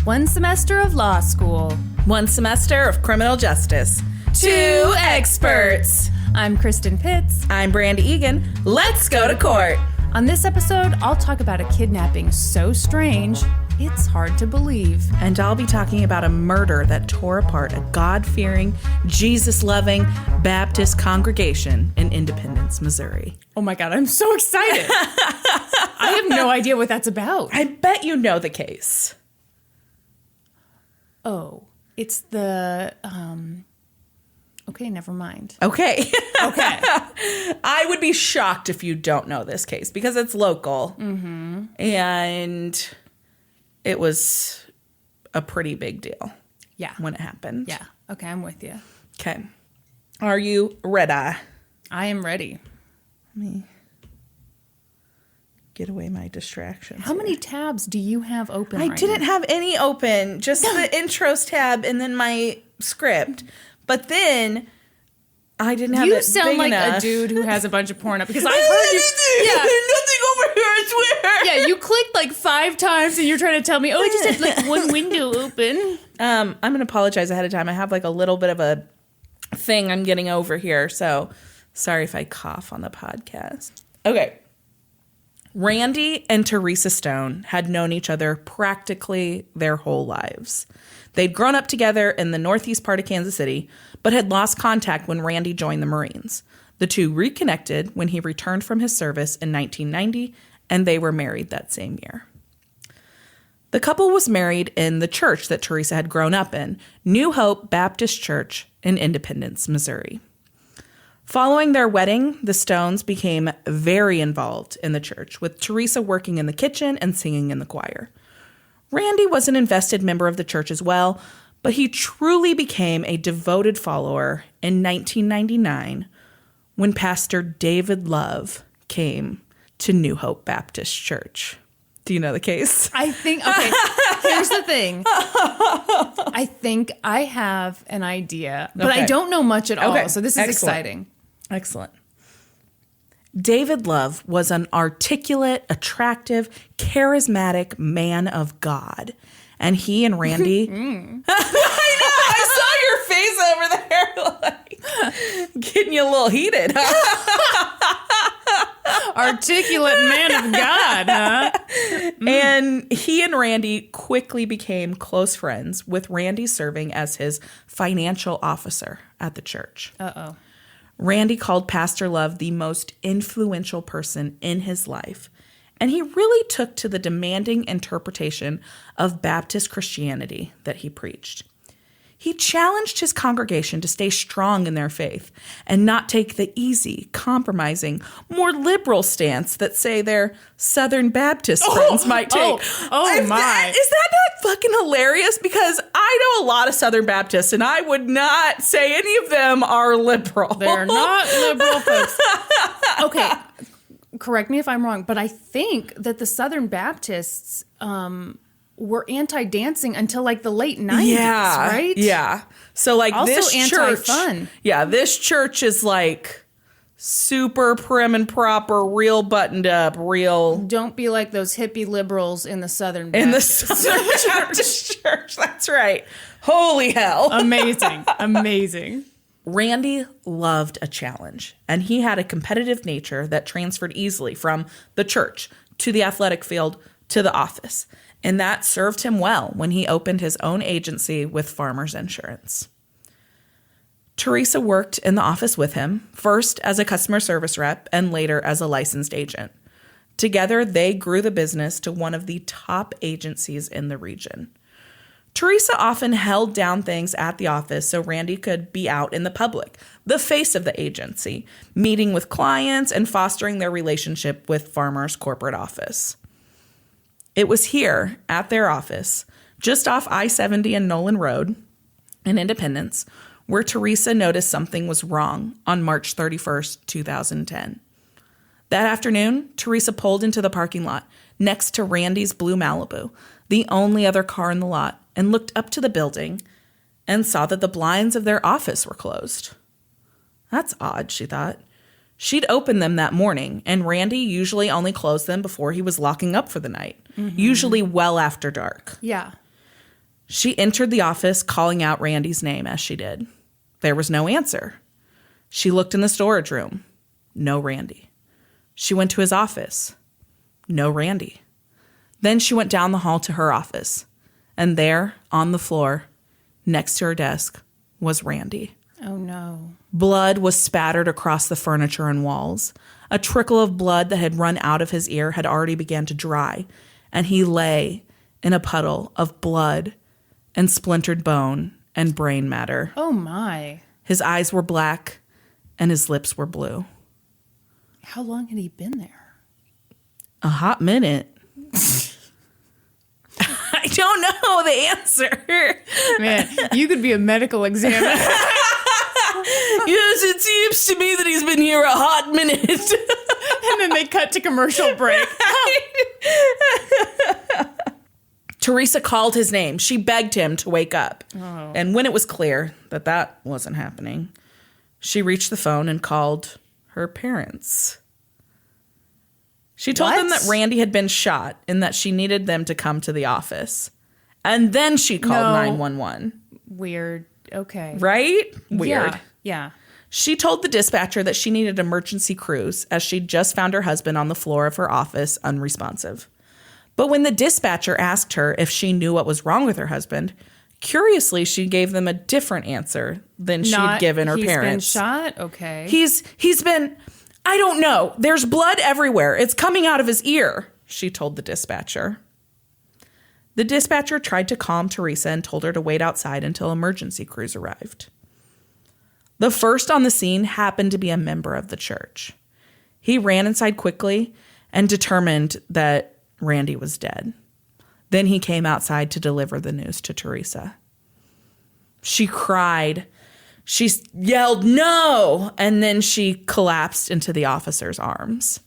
1 semester of law school. 1 semester of criminal justice. 2 experts. I'm Kristin Pitts. I'm Brandy Egan. Let's go to court. On this episode, I'll talk about a kidnapping so strange, it's hard to believe. And I'll be talking about a murder that tore apart a God-fearing, Jesus-loving Baptist congregation in Independence, Missouri. Oh my God, I'm so excited. I have no idea what that's about. I bet you know the case. Oh, it's the, okay, never mind. Okay. Okay. I would be shocked if you don't know this case because it's local. Mm-hmm. And it was a pretty big deal. Yeah. When it happened. Yeah. Okay, I'm with you. Okay. Are you ready? I am ready. Let me get away my distractions. How many tabs do you have open I right didn't now? have any open, just the intros tab and then my script. But then I didn't have it big enough. You sound like a dude who has a bunch of porn up because I heard you. Yeah. There's nothing over here, I swear. Yeah, you clicked like 5 times and you're trying to tell me, I just had like one window open. I'm going to apologize ahead of time. I have like a little bit of a thing I'm getting over here. So sorry if I cough on the podcast. Okay. Randy and Teresa Stone had known each other practically their whole lives. They'd grown up together in the northeast part of Kansas City, but had lost contact when Randy joined the Marines. The two reconnected when he returned from his service in 1990, and they were married that same year. The couple was married in the church that Teresa had grown up in, New Hope Baptist Church in Independence, Missouri. Following their wedding, the Stones became very involved in the church, with Teresa working in the kitchen and singing in the choir. Randy was an invested member of the church as well, but he truly became a devoted follower in 1999 when Pastor David Love came to New Hope Baptist Church. Do you know the case? I think, okay, here's the thing. I think I have an idea, but I don't know much at all, so this is exciting. Excellent. David Love was an articulate, attractive, charismatic man of God. And he and Randy... I know, I saw your face over there, like, getting you a little heated. Articulate man of God, huh? And he and Randy quickly became close friends, with Randy serving as his financial officer at the church. Uh-oh. Randy called Pastor Love the most influential person in his life, and he really took to the demanding interpretation of Baptist Christianity that he preached. He challenged his congregation to stay strong in their faith and not take the easy, compromising, more liberal stance that, say, their Southern Baptist friends might take. Oh my. Is that not fucking hilarious? Because I know a lot of Southern Baptists, and I would not say any of them are liberal. They're not liberal folks. Okay, correct me if I'm wrong, but I think that the Southern Baptists... were anti-dancing until like the late 90s, right? Yeah. So like also this church, anti-fun. Yeah, this church is like super prim and proper, real buttoned up, real. Don't be like those hippie liberals in the Southern Baptist. In the Southern Baptist Church, that's right. Holy hell. Amazing. Amazing. Randy loved a challenge, and he had a competitive nature that transferred easily from the church to the athletic field to the office. And that served him well when he opened his own agency with Farmers Insurance. Teresa worked in the office with him, first as a customer service rep and later as a licensed agent. Together, they grew the business to one of the top agencies in the region. Teresa often held down things at the office so Randy could be out in the public, the face of the agency, meeting with clients and fostering their relationship with Farmers' corporate office. It was here, at their office, just off I-70 and Nolan Road in Independence, where Teresa noticed something was wrong on March 31st, 2010. That afternoon, Teresa pulled into the parking lot next to Randy's blue Malibu, the only other car in the lot, and looked up to the building and saw that the blinds of their office were closed. That's odd, she thought. She'd opened them that morning, and Randy usually only closed them before he was locking up for the night, usually well after dark. Yeah. She entered the office, calling out Randy's name as she did. There was no answer. She looked in the storage room. No Randy. She went to his office. No Randy. Then she went down the hall to her office. And there, on the floor, next to her desk, was Randy. Oh, no. Blood was spattered across the furniture and walls. A trickle of blood that had run out of his ear had already begun to dry, and he lay in a puddle of blood and splintered bone and brain matter. Oh, my. His eyes were black, and his lips were blue. How long had he been there? A hot minute. I don't know the answer. Man, you could be a medical examiner. Yes, it seems to me that he's been here a hot minute. And then they cut to commercial break. Teresa called his name. She begged him to wake up. Oh. And when it was clear that that wasn't happening, she reached the phone and called her parents. She told them that Randy had been shot and that she needed them to come to the office. And then she called 911. Weird. Okay. Right? Weird. Yeah. She told the dispatcher that she needed emergency crews as she'd just found her husband on the floor of her office unresponsive. But when the dispatcher asked her if she knew what was wrong with her husband, curiously, she gave them a different answer than she'd given her parents. He's been shot? Okay. He's been, I don't know. There's blood everywhere. It's coming out of his ear, she told the dispatcher. The dispatcher tried to calm Teresa and told her to wait outside until emergency crews arrived. The first on the scene happened to be a member of the church. He ran inside quickly and determined that Randy was dead. Then he came outside to deliver the news to Teresa. She cried. She yelled, "No!" And then she collapsed into the officer's arms.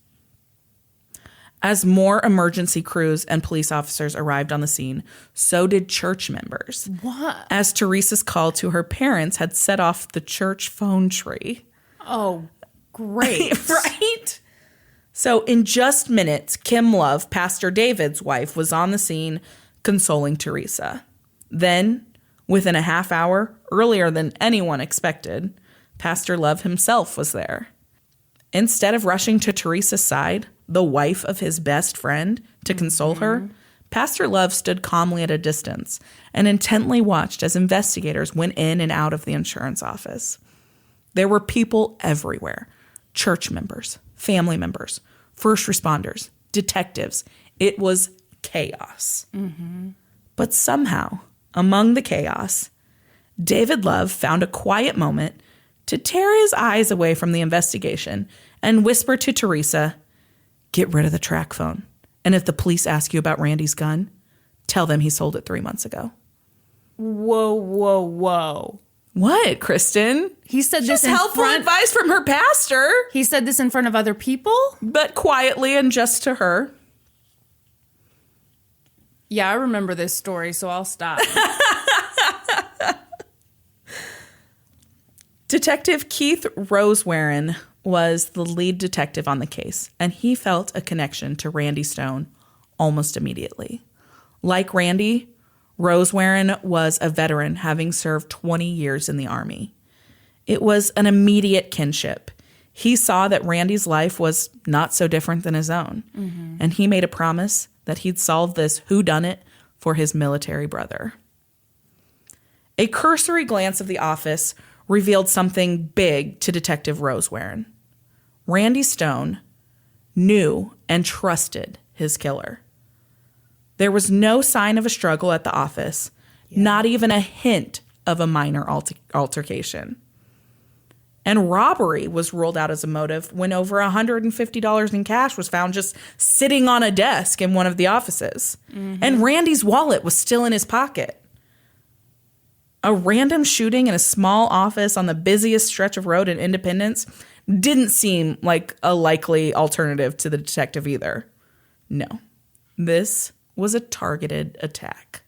As more emergency crews and police officers arrived on the scene, so did church members. What? As Teresa's call to her parents had set off the church phone tree. Oh, great. Right? So in just minutes, Kim Love, Pastor David's wife, was on the scene consoling Teresa. Then, within a half hour, earlier than anyone expected, Pastor Love himself was there. Instead of rushing to Teresa's side, the wife of his best friend, to console her, Pastor Love stood calmly at a distance and intently watched as investigators went in and out of the insurance office. There were people everywhere. Church members, family members, first responders, detectives. It was chaos. Mm-hmm. But somehow, among the chaos, David Love found a quiet moment to tear his eyes away from the investigation and whisper to Teresa, "Get rid of the track phone. And if the police ask you about Randy's gun, tell them he sold it 3 months ago." Whoa. What, Kristin? He said this just helpful advice from her pastor. He said this in front of other people? But quietly and just to her. Yeah, I remember this story, so I'll stop. Detective Keith Rosewarren was the lead detective on the case, and he felt a connection to Randy Stone almost immediately. Like Randy, Rosewarren was a veteran, having served 20 years in the Army. It was an immediate kinship. He saw that Randy's life was not so different than his own, and he made a promise that he'd solve this whodunit for his military brother. A cursory glance of the office revealed something big to Detective Rosewarren. Randy Stone knew and trusted his killer. There was no sign of a struggle at the office, not even a hint of a minor altercation. And robbery was ruled out as a motive when over $150 in cash was found just sitting on a desk in one of the offices. And Randy's wallet was still in his pocket. A random shooting in a small office on the busiest stretch of road in Independence didn't seem like a likely alternative to the detective either. No, this was a targeted attack.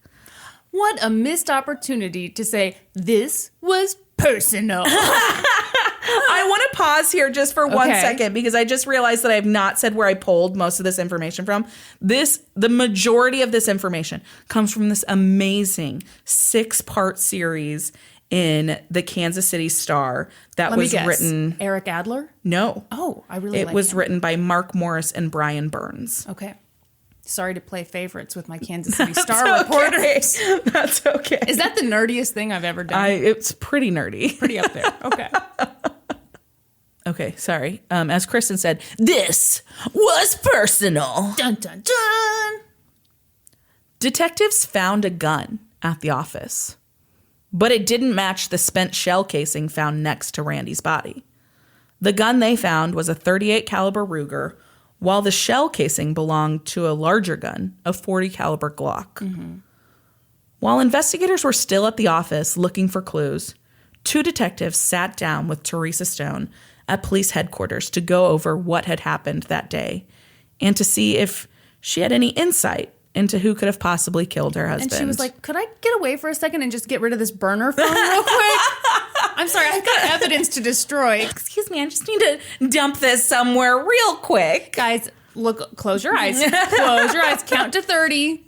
What a missed opportunity to say this was personal. I I want to pause here just for 1 second because I just realized that I have not said where I pulled most of this information from. The majority of this information comes from this amazing 6-part series in the Kansas City Star that was written. Eric Adler? No. Oh, I really like it. It was written by Mark Morris and Brian Burns. Okay. Sorry to play favorites with my Kansas City Star reporters. That's okay. Is that the nerdiest thing I've ever done? It's pretty nerdy. Pretty up there. Okay. Okay, sorry. As Kristin said, this was personal. Dun, dun, dun. Detectives found a gun at the office, but it didn't match the spent shell casing found next to Randy's body. The gun they found was a .38 caliber Ruger, while the shell casing belonged to a larger gun, a .40 caliber Glock. Mm-hmm. While investigators were still at the office looking for clues, 2 detectives sat down with Teresa Stone at police headquarters to go over what had happened that day and to see if she had any insight into who could have possibly killed her husband. And she was like, could I get away for a second and just get rid of this burner phone real quick? I'm sorry, I've got evidence to destroy. Excuse me, I just need to dump this somewhere real quick. Guys, look, close your eyes. Close your eyes. Count to 30.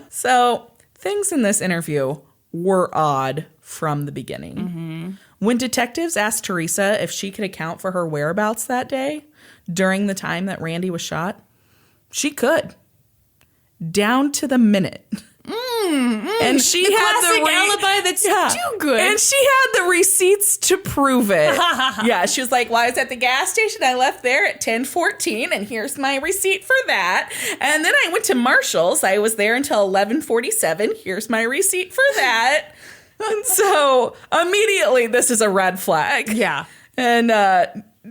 So things in this interview were odd from the beginning. Mm-hmm. When detectives asked Teresa if she could account for her whereabouts that day during the time that Randy was shot, she could. Down to the minute. And she had the alibi that's too good. And she had the receipts to prove it. Yeah, she was like, well, I was at the gas station. I left there at 10:14, and here's my receipt for that. And then I went to Marshall's. I was there until 11:47. Here's my receipt for that. And so immediately, this is a red flag. Yeah. And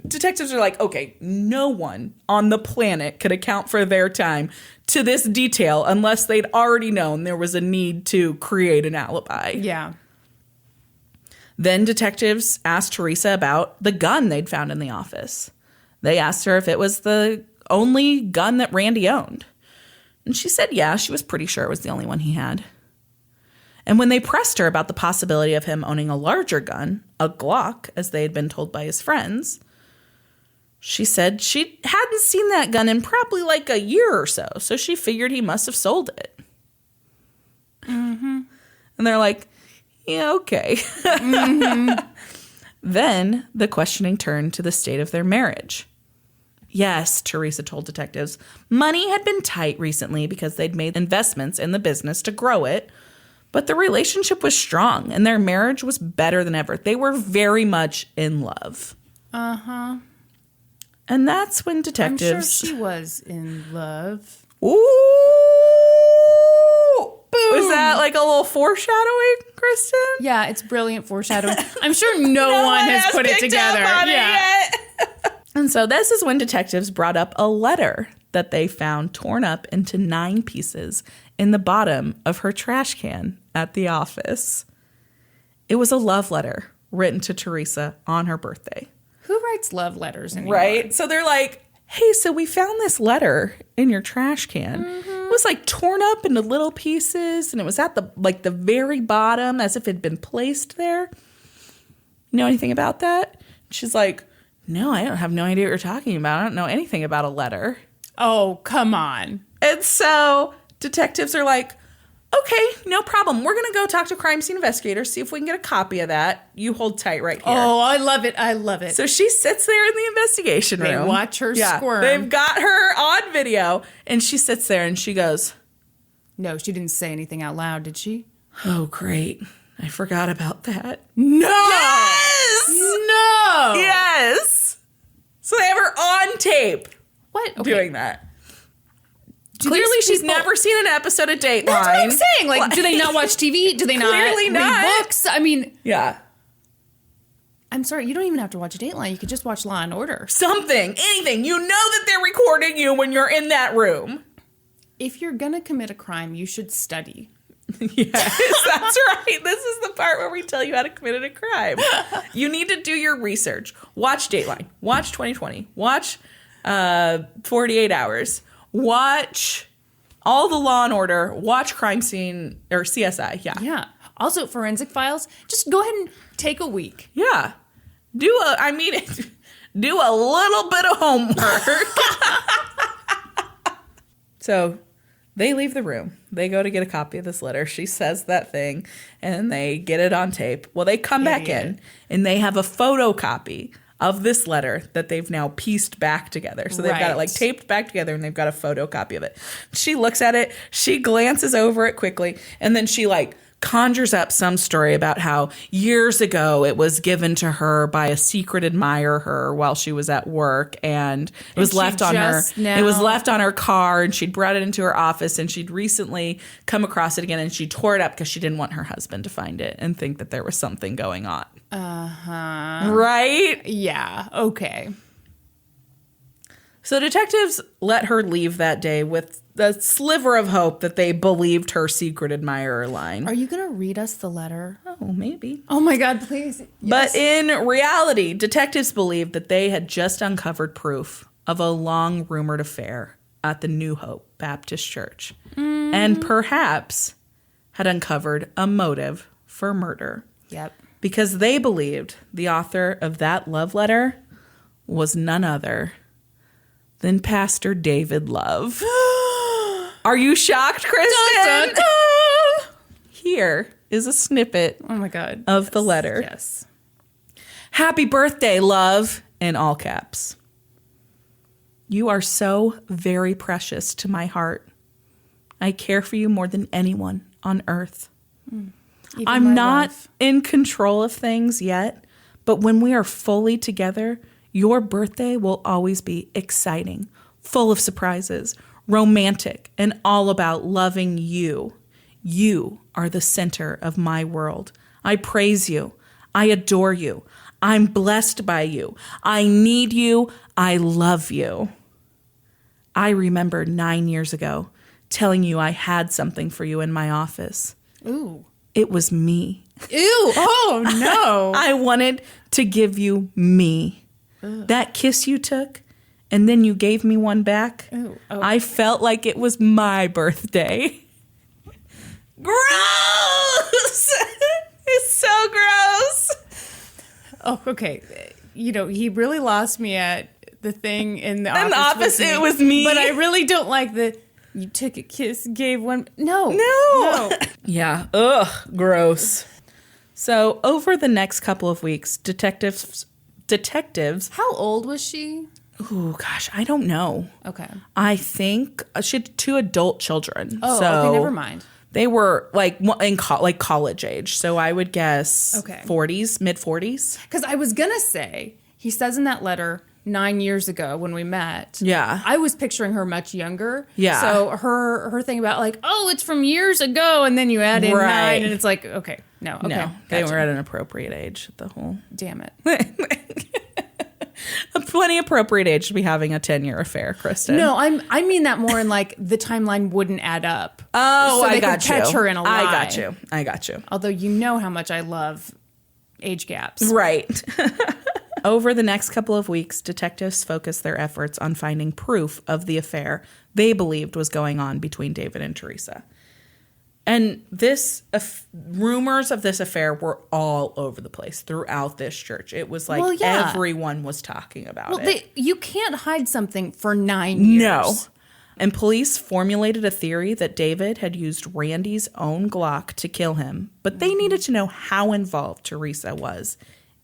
detectives are like, okay, no one on the planet could account for their time to this detail unless they'd already known there was a need to create an alibi. Yeah. Then detectives asked Teresa about the gun they'd found in the office. They asked her if it was the only gun that Randy owned. And she said, yeah, she was pretty sure it was the only one he had. And when they pressed her about the possibility of him owning a larger gun, a Glock, as they had been told by his friends, she said she hadn't seen that gun in probably like a year or so, so she figured he must have sold it. Mm-hmm. And they're like, yeah, okay. Mm-hmm. Then the questioning turned to the state of their marriage. Yes, Teresa told detectives, money had been tight recently because they'd made investments in the business to grow it, but the relationship was strong and their marriage was better than ever. They were very much in love. Uh-huh. And that's when detectives... I'm sure she was in love. Ooh! Boom! Was that like a little foreshadowing, Kristin? Yeah, it's brilliant foreshadowing. I'm sure no one has put it together. Yeah. And so this is when detectives brought up a letter that they found torn up into 9 pieces in the bottom of her trash can at the office. It was a love letter written to Teresa on her birthday. Who writes love letters anymore? Right? So they're like, hey, so we found this letter in your trash can. Mm-hmm. It was like torn up into little pieces, and it was at the very bottom as if it had been placed there. You know anything about that? She's like, no, I don't have no idea what you're talking about. I don't know anything about a letter. Oh, come on. And so detectives are like, okay, no problem. We're going to go talk to crime scene investigators, see if we can get a copy of that. You hold tight right here. Oh, I love it. I love it. So she sits there in the investigation room. They watch her squirm. They've got her on video, and she sits there and she goes, no, she didn't say anything out loud, did she? Oh, great. I forgot about that. No! Yes! No! Yes! So they have her on tape. What? Okay. Doing that. Clearly, she's never seen an episode of Dateline. That's what I'm saying. Like, do they not watch TV? Do they not read books? I mean... Yeah. I'm sorry, you don't even have to watch Dateline. You could just watch Law & Order. Something. Anything. You know that they're recording you when you're in that room. If you're going to commit a crime, you should study. Yes, that's right. This is the part where we tell you how to commit a crime. You need to do your research. Watch Dateline. Watch 2020. Watch 48 Hours. Watch all the Law and Order. Watch Crime Scene or CSI. Yeah. Yeah. Also, Forensic Files. Just go ahead and take a week. Yeah. do a little bit of homework. So they leave the room. They go to get a copy of this letter. She says that thing, and they get it on tape. Well, they come back in, and they have a photocopy of this letter that they've now pieced back together. So they've got it like taped back together, and they've got a photocopy of it. She looks at it. She glances over it quickly, and then she like conjures up some story about how years ago it was given to her by a secret admirer while she was at work, and it was left on her. It was left on her car, and she'd brought it into her office, and she'd recently come across it again, and she tore it up because she didn't want her husband to find it and think that there was something going on. Right? Yeah. Okay. So detectives let her leave that day with the sliver of hope that they believed her secret admirer line. Are you going to read us the letter? Oh, maybe. Oh my God, please. Yes. But in reality, detectives believed that they had just uncovered proof of a long rumored affair at the New Hope Baptist Church, and perhaps had uncovered a motive for murder. Yep. Because they believed the author of that love letter was none other than Pastor David Love. Are you shocked, Kristin? Dun, dun, dun. Here is a snippet Oh my God. of the letter. Yes. Happy birthday, love, in all caps. You are so very precious to my heart. I care for you more than anyone on earth. Even I'm my not love. in control of things yet, but when we are fully together, your birthday will always be exciting, full of surprises, romantic, and all about loving you. You are the center of my world. I praise you. I adore you. I'm blessed by you. I need you. I love you. I remember 9 years ago telling you I had something for you in my office. Ooh. It was me. Ew. Oh, no. I wanted to give you me. Ugh. That kiss you took, and then you gave me one back. Ooh. Oh. I felt like it was my birthday. Gross! It's so gross. Oh, okay. You know, he really lost me at the thing in the office. In the office, it was me. But I really don't like the, you took a kiss, gave one. No. Yeah. Ugh. Gross. So over the next couple of weeks, detectives. How old was she? Oh, gosh, I don't know. Okay. I think she had 2 adult children. Oh, so okay, never mind. They were like in college age. So I would guess 40s, mid 40s. Because I was going to say, he says in that letter 9 years ago when we met. Yeah. I was picturing her much younger. Yeah. So her thing about like, oh, it's from years ago. And then you add in 9 and it's like, okay, no. Okay, no, they were at an appropriate age. The whole. Damn it. A plenty appropriate age to be having a 10-year affair, Kristin. No, I mean that more in like the timeline wouldn't add up. Oh, so they I got could catch her in a lie. I got you. Although you know how much I love age gaps. Right. Over the next couple of weeks, detectives focused their efforts on finding proof of the affair they believed was going on between David and Teresa. And rumors of this affair were all over the place throughout this church. It was like everyone was talking about it. You can't hide something for 9 years. No. And police formulated a theory that David had used Randy's own Glock to kill him, but they needed to know how involved Teresa was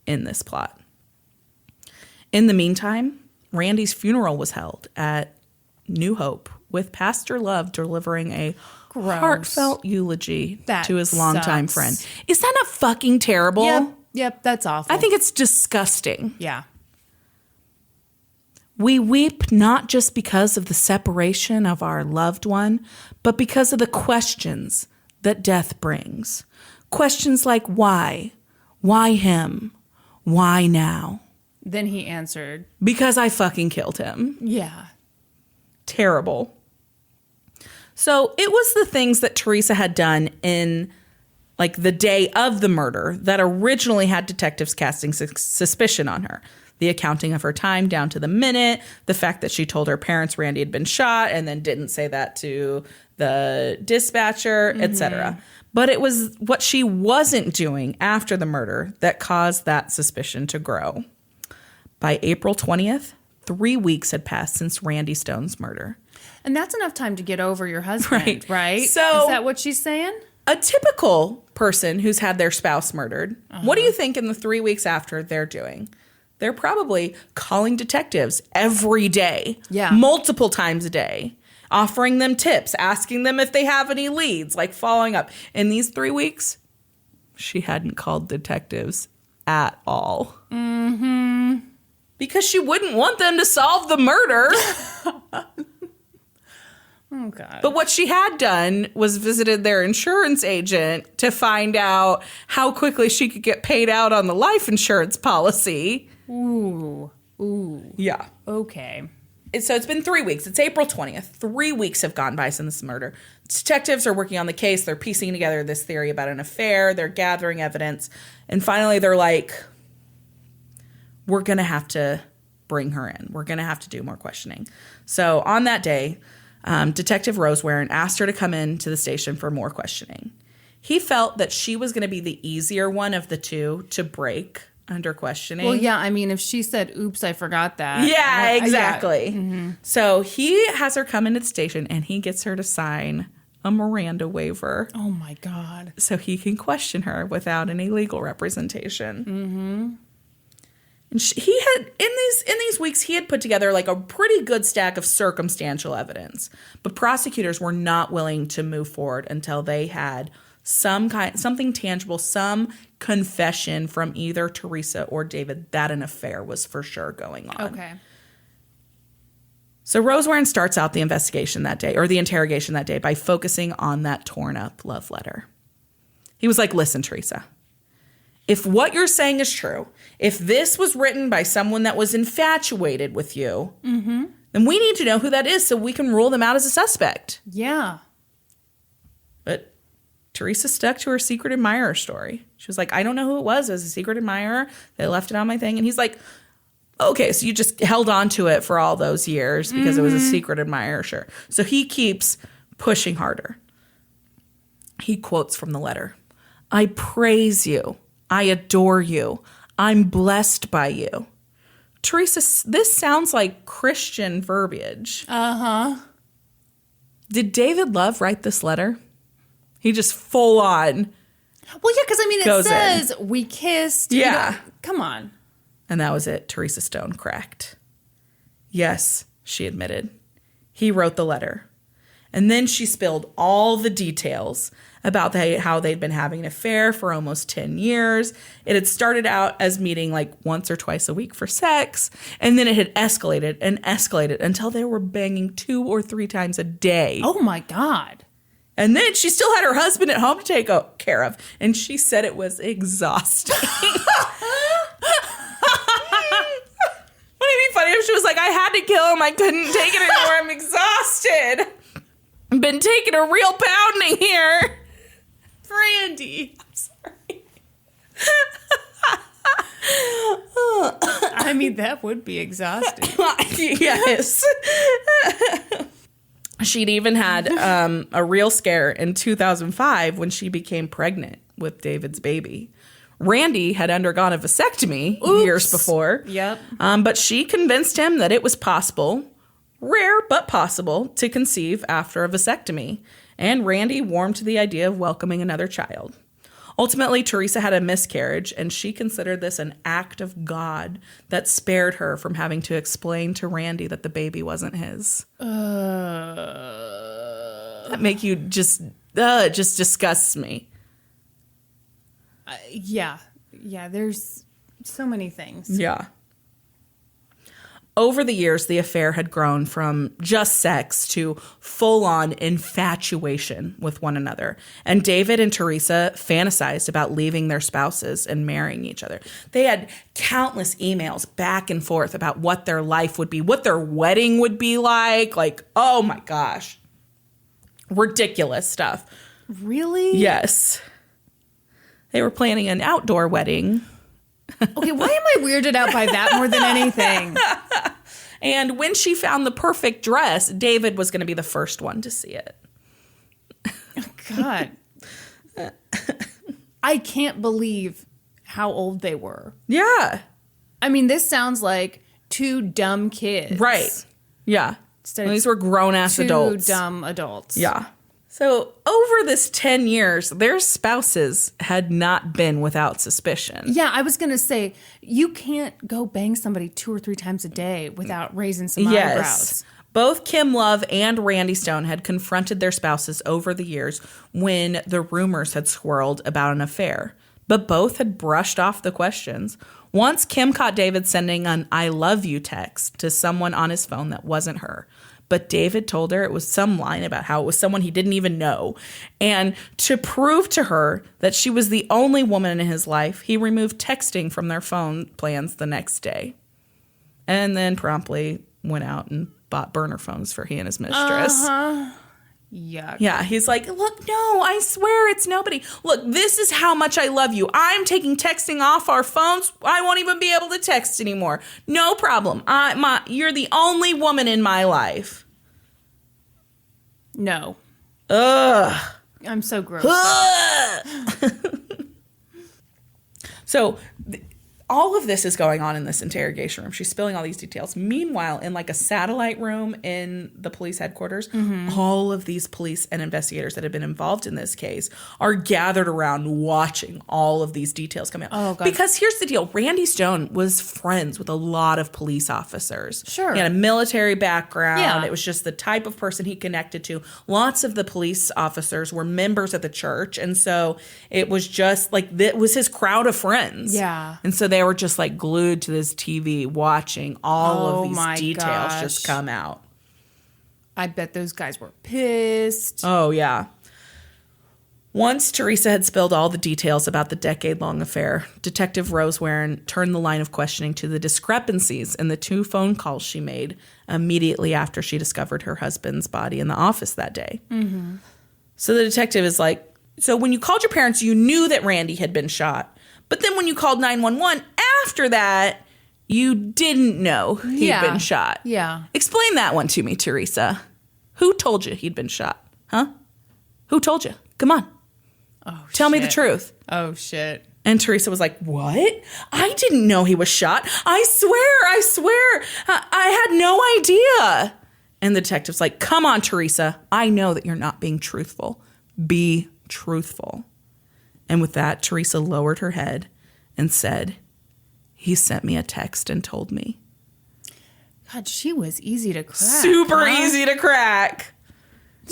in this plot. In the meantime, Randy's funeral was held at New Hope, with Pastor Love delivering a heartfelt eulogy to his longtime friend. Is that not fucking terrible? Yep, that's awful. I think it's disgusting. Yeah. We weep not just because of the separation of our loved one, but because of the questions that death brings. Questions like why? Why him? Why now? Then he answered, because I fucking killed him. Yeah. Terrible. So it was the things that Teresa had done in like the day of the murder that originally had detectives casting suspicion on her. The accounting of her time down to the minute, the fact that she told her parents Randy had been shot and then didn't say that to the dispatcher, etc. But it was what she wasn't doing after the murder that caused that suspicion to grow. By April 20th, 3 weeks had passed since Randy Stone's murder. And that's enough time to get over your husband, right? So, is that what she's saying? A typical person who's had their spouse murdered, what do you think in the 3 weeks after they're doing? They're probably calling detectives every day, multiple times a day, offering them tips, asking them if they have any leads, like following up. In these 3 weeks, she hadn't called detectives at all. Mm-hmm. Because she wouldn't want them to solve the murder. Oh, God. But what she had done was visited their insurance agent to find out how quickly she could get paid out on the life insurance policy. Ooh. Yeah. Okay. So it's been 3 weeks. It's April 20th. 3 weeks have gone by since this murder. Detectives are working on the case. They're piecing together this theory about an affair. They're gathering evidence. And finally, they're like, we're going to have to bring her in. We're going to have to do more questioning. So on that day, Detective Rosewarren asked her to come in to the station for more questioning. He felt that she was going to be the easier one of the two to break under questioning. Well, yeah, I mean, if she said, oops, I forgot that. Yeah, exactly. Mm-hmm. So he has her come into the station and he gets her to sign a Miranda waiver. Oh, my God. So he can question her without any legal representation. Mm-hmm. And he had, in these weeks, he had put together like a pretty good stack of circumstantial evidence. But prosecutors were not willing to move forward until they had something tangible, some confession from either Teresa or David that an affair was for sure going on. Okay. So Rosewarren starts out the investigation that day, or the interrogation that day, by focusing on that torn up love letter. He was like, listen, Teresa, if what you're saying is true, if this was written by someone that was infatuated with you, then we need to know who that is so we can rule them out as a suspect. Yeah. But Teresa stuck to her secret admirer story. She was like, I don't know who it was. It was a secret admirer. They left it on my thing. And he's like, okay, so you just held on to it for all those years because it was a secret admirer, sure. So he keeps pushing harder. He quotes from the letter. I praise you. I adore you. I'm blessed by you. Teresa, this sounds like Christian verbiage. Uh-huh. Did David Love write this letter? He just full on. Well, yeah, because I mean, it says we kissed. Yeah. You know, come on. And that was it. Teresa Stone cracked. Yes, she admitted. He wrote the letter. And then she spilled all the details about how they'd been having an affair for almost 10 years. It had started out as meeting like once or twice a week for sex. And then it had escalated and escalated until they were banging 2 or 3 times a day. Oh, my God. And then she still had her husband at home to take care of. And she said it was exhausting. Wouldn't it be funny if she was like, I had to kill him. I couldn't take it anymore. I'm exhausted. I've been taking a real pounding here. Brandy. I'm sorry. I mean, that would be exhausting. Yes. She'd even had a real scare in 2005 when she became pregnant with David's baby. Randy had undergone a vasectomy years before. Yep. But she convinced him that it was possible, rare but possible, to conceive after a vasectomy. And Randy warmed to the idea of welcoming another child. Ultimately, Teresa had a miscarriage, and she considered this an act of God that spared her from having to explain to Randy that the baby wasn't his. That make you just disgusts me. Yeah, there's so many things. Yeah. Over the years, the affair had grown from just sex to full-on infatuation with one another. And David and Teresa fantasized about leaving their spouses and marrying each other. They had countless emails back and forth about what their life would be, what their wedding would be like. Like, oh my gosh. Ridiculous stuff. Really? Yes. They were planning an outdoor wedding. Okay, why am I weirded out by that more than anything? And when she found the perfect dress, David was going to be the first one to see it. Oh, God. I can't believe how old they were. Yeah. I mean, this sounds like two dumb kids. Right. Yeah. Instead of These were grown-ass adults. Two dumb adults. Yeah. So over this 10 years, their spouses had not been without suspicion. Yeah, I was going to say, you can't go bang somebody 2 or 3 times a day without raising some eyebrows. Both Kim Love and Randy Stone had confronted their spouses over the years when the rumors had swirled about an affair, but both had brushed off the questions. Once Kim caught David sending an I love you text to someone on his phone that wasn't her. But David told her it was some line about how it was someone he didn't even know. And to prove to her that she was the only woman in his life, he removed texting from their phone plans the next day. And then promptly went out and bought burner phones for he and his mistress. Yuck. Yeah, he's like, look, no, I swear it's nobody. Look, this is how much I love you. I'm taking texting off our phones. I won't even be able to text anymore. No problem. You're the only woman in my life. No. Ugh. I'm so gross. So all of this is going on in this interrogation room. She's spilling all these details. Meanwhile, in like a satellite room in the police headquarters, all of these police and investigators that have been involved in this case are gathered around watching all of these details come out. Oh, God. Because here's the deal. Randy Stone was friends with a lot of police officers. Sure. He had a military background. Yeah. It was just the type of person he connected to. Lots of the police officers were members of the church. And so it was just like, it was his crowd of friends. Yeah. And so they were just like glued to this TV watching all of these my details gosh. just come out. I bet those guys were pissed. Oh, yeah. Once Teresa had spilled all the details about the decade-long affair, Detective Rose Warren turned the line of questioning to the discrepancies in the 2 phone calls she made immediately after she discovered her husband's body in the office that day. Mm-hmm. So the detective is like, so when you called your parents, you knew that Randy had been shot. But then when you called 911 after that, you didn't know he'd been shot. Yeah. Explain that one to me, Teresa. Who told you he'd been shot? Huh? Who told you? Come on. Oh, Tell me the truth. Oh, shit. And Teresa was like, what? I didn't know he was shot. I swear. I had no idea. And the detective's like, come on, Teresa. I know that you're not being truthful. Be truthful. And with that, Teresa lowered her head and said, he sent me a text and told me. God, she was easy to crack. Super easy to crack.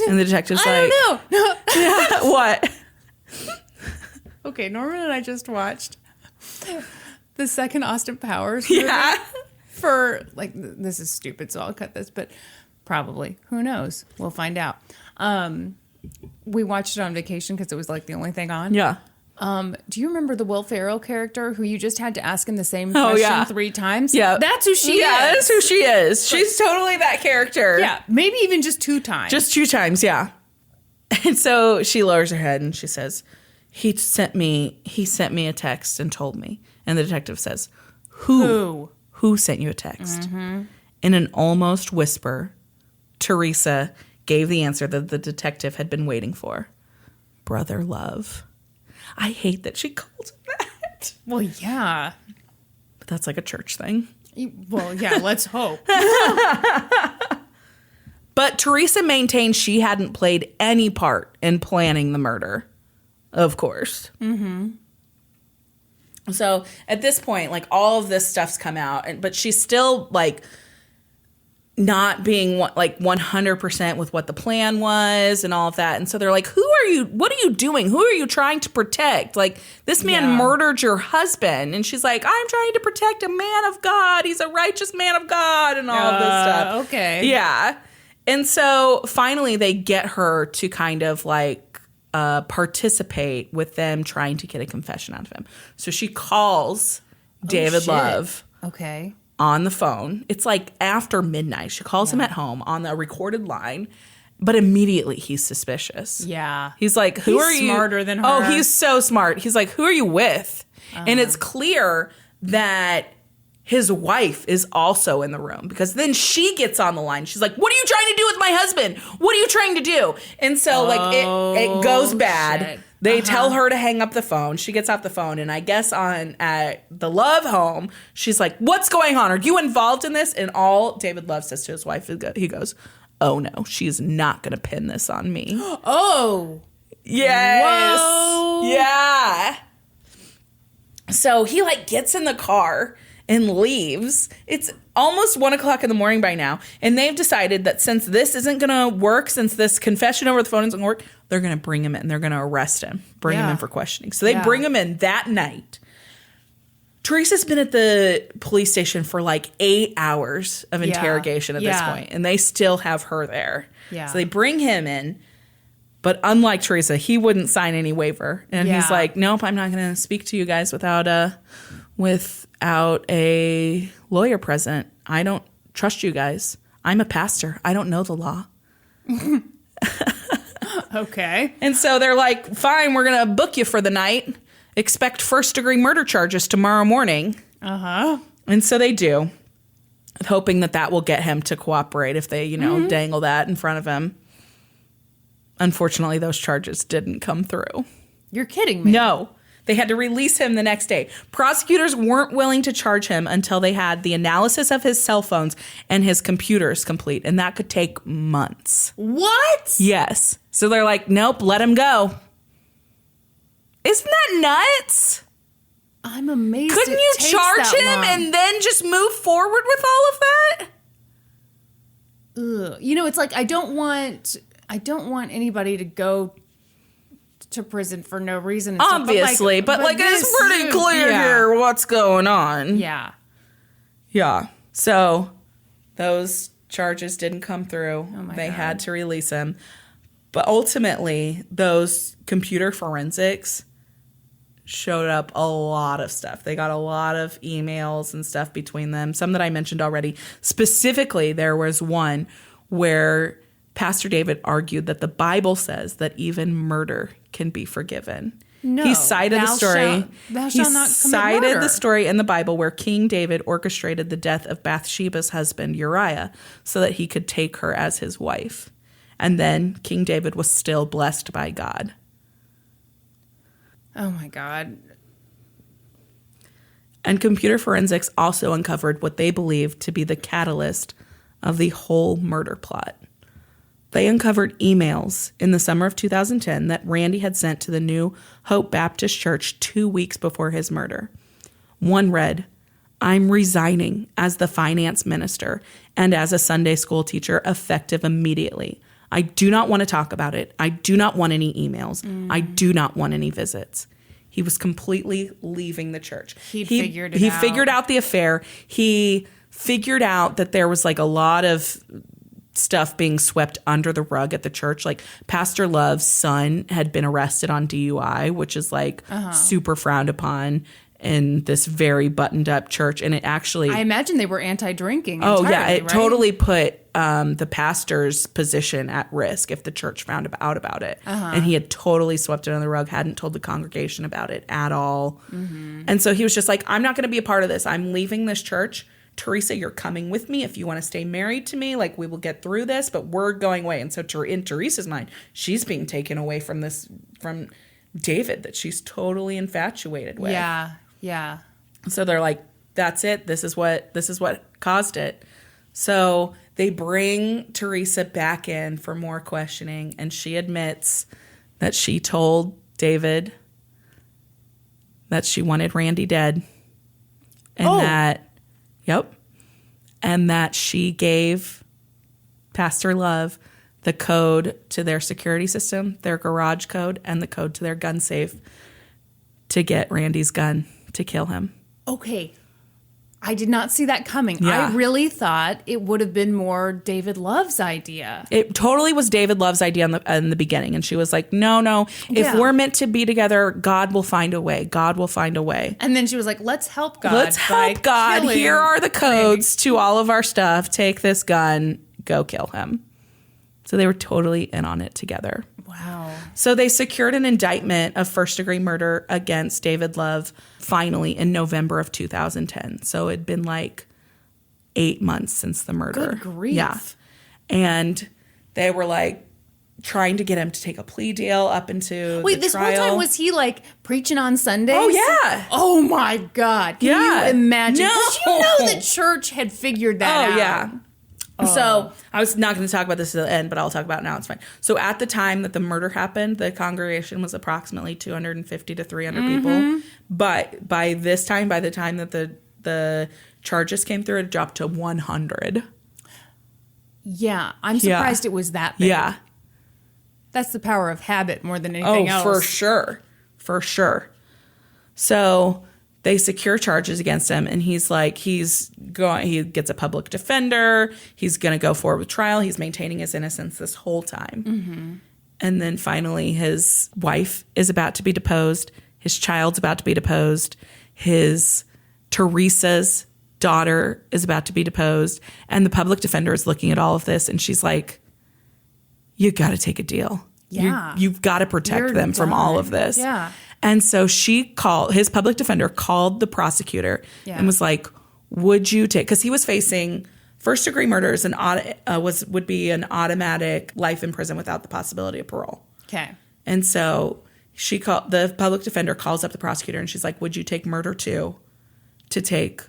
And the detective's I like, don't know. yeah, what? Okay, Norman and I just watched the second Austin Powers movie. Yeah. For, like, this is stupid, so I'll cut this, but probably. Who knows? We'll find out. We watched it on vacation because it was, like, the only thing on. Yeah. Do you remember the Will Ferrell character who you just had to ask him the same question 3 times? Yeah. That's who she is. Yeah, that's who she is. She's totally that character. Yeah, maybe even just 2 times. Just 2 times, yeah. And so she lowers her head and she says, he sent me a text and told me. And the detective says, Who sent you a text? Mm-hmm. In an almost whisper, Teresa gave the answer that the detective had been waiting for. Brother Love. I hate that she called him that. Well, yeah. But that's like a church thing. Well, yeah, let's hope. But Teresa maintained she hadn't played any part in planning the murder. Of course. Mm-hmm. So at this point, like, all of this stuff's come out, but she's still, like, not being, like, 100% with what the plan was and all of that. And so they're like, who are you? What are you doing? Who are you trying to protect? Like, this man murdered your husband. And she's like, I'm trying to protect a man of God. He's a righteous man of God and all of this stuff. Okay. Yeah. And so finally they get her to kind of, like, participate with them trying to get a confession out of him. So she calls David Love. Okay. On the phone. It's like after midnight. She calls him at home on the recorded line, but immediately he's suspicious. Yeah. He's like, who are you? He's smarter than her. Oh, he's so smart. He's like, who are you with? And it's clear that his wife is also in the room because then she gets on the line. She's like, what are you trying to do with my husband? What are you trying to do? And so like it goes bad. Shit. They tell her to hang up the phone. She gets off the phone. And I guess at the Love home, she's like, what's going on? Are you involved in this? And all David Love says to his wife, he goes, oh, no, she's not going to pin this on me. Oh. Yes. Whoa. Yeah. So he gets in the car and leaves. It's almost 1 o'clock in the morning by now. And they've decided that since this isn't going to work, since this confession over the phone isn't going to work, they're going to bring him in. They're going to arrest him, bring him in for questioning. So they bring him in that night. Teresa's been at the police station for 8 hours of interrogation at this point, and they still have her there. Yeah. So they bring him in. But unlike Teresa, he wouldn't sign any waiver. And he's like, nope, I'm not going to speak to you guys without a lawyer present. I don't trust you guys. I'm a pastor. I don't know the law. Okay. And so they're like, fine, we're going to book you for the night. Expect first-degree murder charges tomorrow morning. Uh-huh. And so they do, hoping that will get him to cooperate if they, dangle that in front of him. Unfortunately, those charges didn't come through. You're kidding me. No. They had to release him the next day. Prosecutors weren't willing to charge him until they had the analysis of his cell phones and his computers complete, and that could take months. What? Yes. So they're like, nope, let him go. Isn't that nuts? I'm amazed. Couldn't you charge him and then just move forward with all of that? Ugh. It's like I don't want anybody to go to prison for no reason. And obviously, stuff, but it's pretty clear here what's going on. Yeah. Yeah. So those charges didn't come through. They God. had to release him. But ultimately, those computer forensics showed up a lot of stuff. They got a lot of emails and stuff between them. Some that I mentioned already. Specifically, there was one where Pastor David argued that the Bible says that even murder can be forgiven. No, he cited the story. Thou shalt not commit cited murder. the story in the Bible where King David orchestrated the death of Bathsheba's husband Uriah so that he could take her as his wife. And then King David was still blessed by God. Oh my God. And computer forensics also uncovered what they believed to be the catalyst of the whole murder plot. They uncovered emails in the summer of 2010 that Randy had sent to the New Hope Baptist Church 2 weeks before his murder. One read, I'm resigning as the finance minister and as a Sunday school teacher effective immediately. I do not want to talk about it. I do not want any emails. I do not want any visits. He was completely leaving the church. He figured out the affair. He figured out that there was a lot of stuff being swept under the rug at the church. Pastor Love's son had been arrested on DUI, which is super frowned upon in this very buttoned up church. And it actually, I imagine they were anti-drinking. Oh yeah. It right? totally put the pastor's position at risk if the church found out about it. And he had totally swept it under the rug, hadn't told the congregation about it at all. Mm-hmm. And so he was just like, I'm not going to be a part of this. I'm leaving this church. Teresa, you're coming with me. If you want to stay married to me, we will get through this, but we're going away. And so in Teresa's mind, she's being taken away from David that she's totally infatuated with. Yeah. Yeah. So they're like, that's it. This is what caused it. So they bring Teresa back in for more questioning, and she admits that she told David that she wanted Randy dead. And and that she gave Pastor Love the code to their security system, their garage code, and the code to their gun safe to get Randy's gun to kill him. Okay. I did not see that coming. Yeah. I really thought it would have been more David Love's idea. It totally was David Love's idea in the beginning. And she was like, no. If we're meant to be together, God will find a way. God will find a way. And then she was like, let's help God. Let's help God. Here are the codes to all of our stuff. Take this gun. Go kill him. So they were totally in on it together. Wow. So they secured an indictment of first-degree murder against David Love finally in November of 2010. So it'd been 8 months since the murder. Good grief. Yeah. And they were like, trying to get him to take a plea deal up into Wait, the this trial. whole time was he like preaching on Sundays? Oh, yeah. Oh my God. Can you imagine? No. 'Cause you know the church had figured that out. Oh, yeah. So I was not going to talk about this at the end, but I'll talk about it now. It's fine. So at the time that the murder happened, the congregation was approximately 250 to 300 people. But by the time that the charges came through, it dropped to 100. Yeah. I'm surprised it was that big. Yeah. That's the power of habit more than anything else. For sure. For sure. So they secure charges against him, and he gets a public defender. He's going to go forward with trial. He's maintaining his innocence this whole time. And then finally his wife is about to be deposed. His child's about to be deposed. His Teresa's daughter is about to be deposed. And the public defender is looking at all of this, and she's like, you got to take a deal. Yeah. You've got to protect them from all of this. Yeah. And so his public defender called the prosecutor and was like, would you take, because he was facing first degree murders and would be an automatic life in prison without the possibility of parole. Okay. And so the public defender calls up the prosecutor and she's like, would you take murder too to take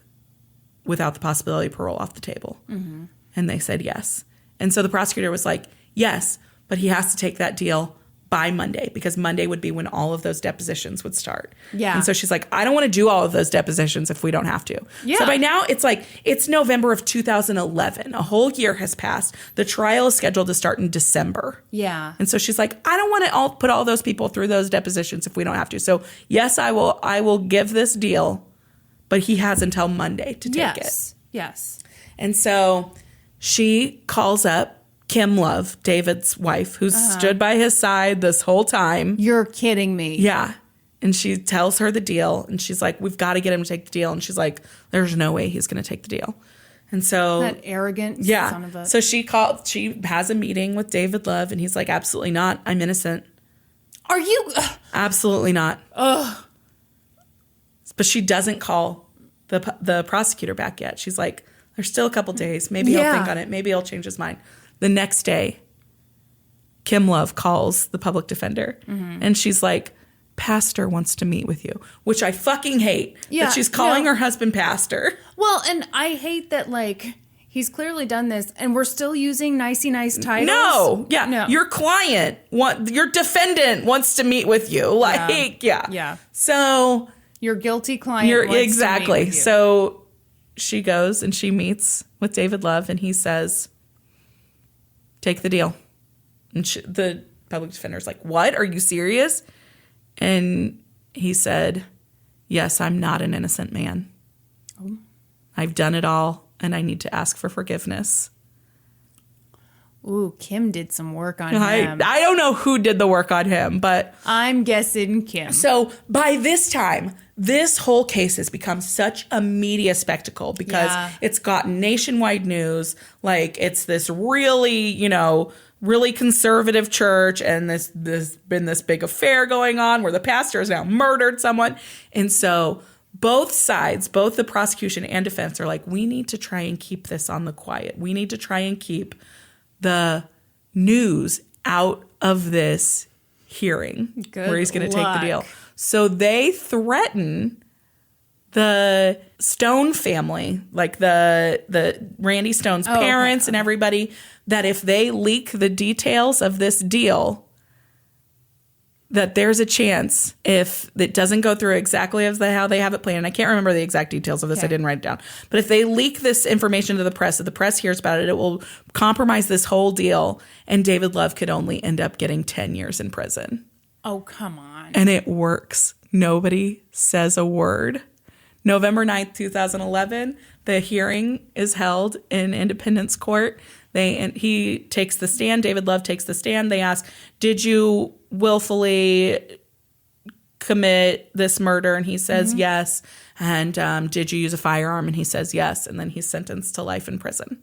without the possibility of parole off the table? And they said yes. And so the prosecutor was like, yes, but he has to take that deal by Monday, because Monday would be when all of those depositions would start. Yeah. And so she's like, I don't want to do all of those depositions if we don't have to. Yeah. So by now it's November of 2011. A whole year has passed. The trial is scheduled to start in December. Yeah. And so she's like, I don't want to put all those people through those depositions if we don't have to. So yes, I will give this deal, but he has until Monday to take it. Yes. And so she calls up Kim Love, David's wife, who's stood by his side this whole time. You're kidding me. Yeah. And she tells her the deal, and she's like, we've got to get him to take the deal. And she's like, there's no way he's going to take the deal. And so that arrogant son of a... So she has a meeting with David Love, and he's like, absolutely not. I'm innocent. Are you... Absolutely not. Ugh. But she doesn't call the prosecutor back yet. She's like, there's still a couple days. Maybe he'll think on it. Maybe he'll change his mind. The next day, Kim Love calls the public defender, and she's like, pastor wants to meet with you, which I fucking hate. Yeah, that she's calling her husband pastor. Well, and I hate that, like, he's clearly done this, and we're still using nicey nice titles. No. Your client, your defendant wants to meet with you. Like, yeah. So your guilty client wants exactly. to meet with you. So she goes and she meets with David Love, and he says, take the deal. And the public defender's like, what? Are you serious? And he said, yes, I'm not an innocent man. Oh. I've done it all, and I need to ask for forgiveness. Ooh, Kim did some work on him. I don't know who did the work on him, but... I'm guessing Kim. So by this time, this whole case has become such a media spectacle because it's gotten nationwide news. Like, it's this really, really conservative church, and there's been this big affair going on where the pastor has now murdered someone. And so both sides, both the prosecution and defense, are like, we need to try and keep this on the quiet. We need to try and keep the news out of this hearing where he's going to take the deal. So they threaten the Stone family, like the Randy Stone's parents and everybody, that if they leak the details of this deal, that there's a chance, if it doesn't go through exactly as how they have it planned. And I can't remember the exact details of this. I didn't write it down. But if they leak this information to the press, if the press hears about it, it will compromise this whole deal. And David Love could only end up getting 10 years in prison. Oh, come on. And it works. Nobody says a word. November 9th, 2011, the hearing is held in Independence Court. He takes the stand. David Love takes the stand. They ask, did you willfully commit this murder? And he says yes. And did you use a firearm? And he says yes. And then he's sentenced to life in prison.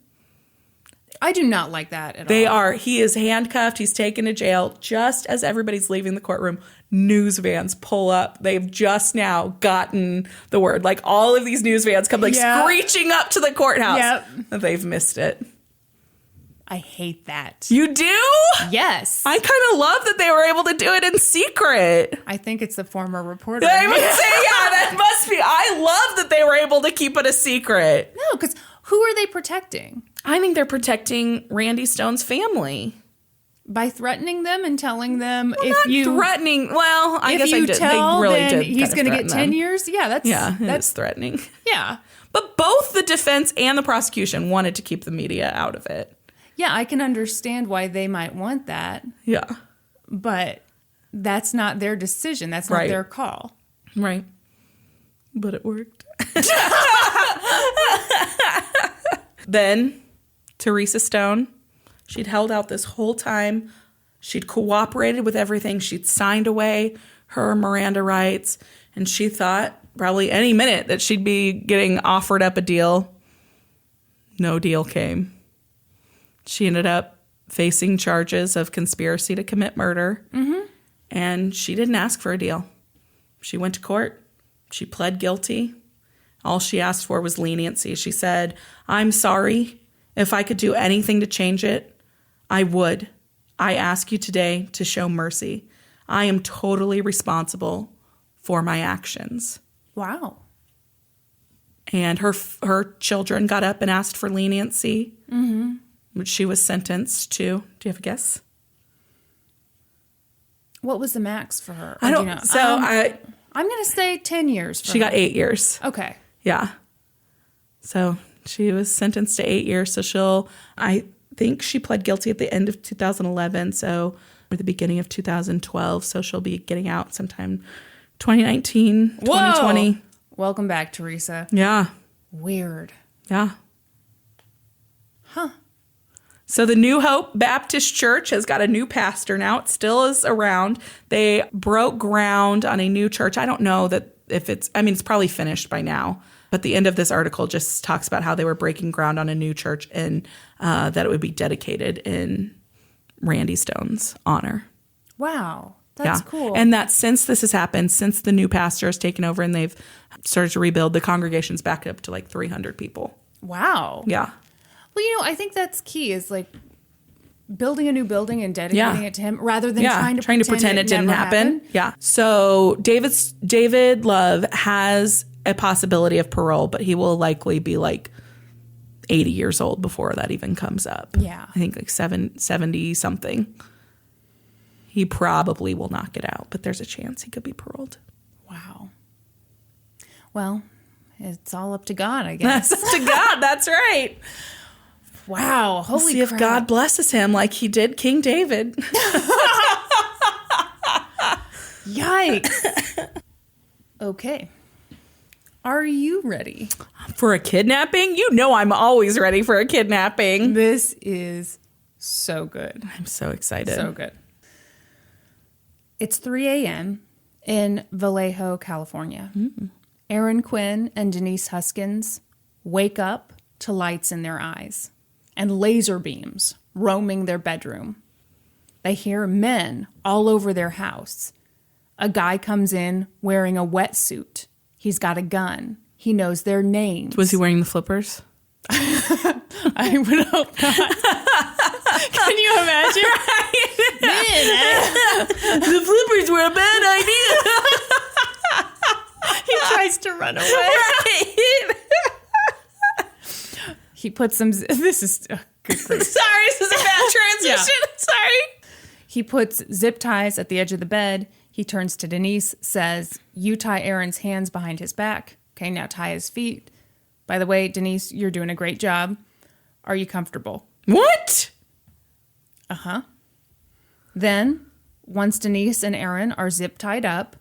I do not like that at all. He is handcuffed. He's taken to jail. Just as everybody's leaving the courtroom, news vans pull up. They've just now gotten the word. Like, all of these news vans come screeching up to the courthouse. Yep. They've missed it. I hate that. You do? Yes. I kind of love that they were able to do it in secret. I think it's the former reporter. I would say, that must be. I love that they were able to keep it a secret. No, because who are they protecting? I think they're protecting Randy Stone's family. By threatening them and telling them threatening. Well, I guess they really did. He's going to get 10 years. Yeah, that's threatening. Yeah. But both the defense and the prosecution wanted to keep the media out of it. Yeah, I can understand why they might want that. Yeah. But that's not their decision. That's not their call. Right. But it worked. Then, Teresa Stone, she'd held out this whole time. She'd cooperated with everything. She'd signed away her Miranda rights. And she thought probably any minute that she'd be getting offered up a deal. No deal came. She ended up facing charges of conspiracy to commit murder. Mm-hmm. And she didn't ask for a deal. She went to court. She pled guilty. All she asked for was leniency. She said, "I'm sorry. If I could do anything to change it, I would. I ask you today to show mercy. I am totally responsible for my actions." Wow. And her children got up and asked for leniency, which she was sentenced to. Do you have a guess? What was the max for her? I don't know. I'm going to say 10 years. She got 8 years. Okay. Yeah. So she was sentenced to 8 years. So I think she pled guilty at the end of 2011. So or the beginning of 2012. So she'll be getting out sometime 2019, 2020. Whoa. Welcome back, Teresa. Yeah. Weird. Yeah. Huh. So the New Hope Baptist Church has got a new pastor now. It still is around. They broke ground on a new church. I don't know that if it's probably finished by now. But the end of this article just talks about how they were breaking ground on a new church and that it would be dedicated in Randy Stone's honor. Wow. That's cool. And that since this has happened, since the new pastor has taken over and they've started to rebuild, the congregation's back up to like 300 people. Wow. Yeah. Well, I think that's key is like building a new building and dedicating it to him rather than trying to pretend it didn't happen. Yeah. So David Love has a possibility of parole, but he will likely be like 80 years old before that even comes up. Yeah. I think like 70 something. He probably will not get out, but there's a chance he could be paroled. Wow. Well, it's all up to God, I guess. That's up to God. That's right. Wow. Holy See crap. if God blesses him like he did King David. Yikes. Okay. Are you ready? For a kidnapping? You know I'm always ready for a kidnapping. This is so good. I'm so excited. So good. It's 3 a.m. in Vallejo, California. Aaron Quinn and Denise Huskins wake up to lights in their eyes and laser beams roaming their bedroom. They hear men all over their house. A guy comes in wearing a wetsuit. He's got a gun. He knows their names. Was he wearing the flippers? I would hope not. Can you imagine? Man, the flippers were a bad idea. He tries to run away. Right. He puts some... This is... good grief. Sorry, this is a bad transition. Yeah. Sorry. He puts zip ties at the edge of the bed. He turns to Denise, says, "You tie Aaron's hands behind his back. Okay, now tie his feet. By the way, Denise, you're doing a great job. Are you comfortable?" What? Uh-huh. Then, once Denise and Aaron are zip tied up,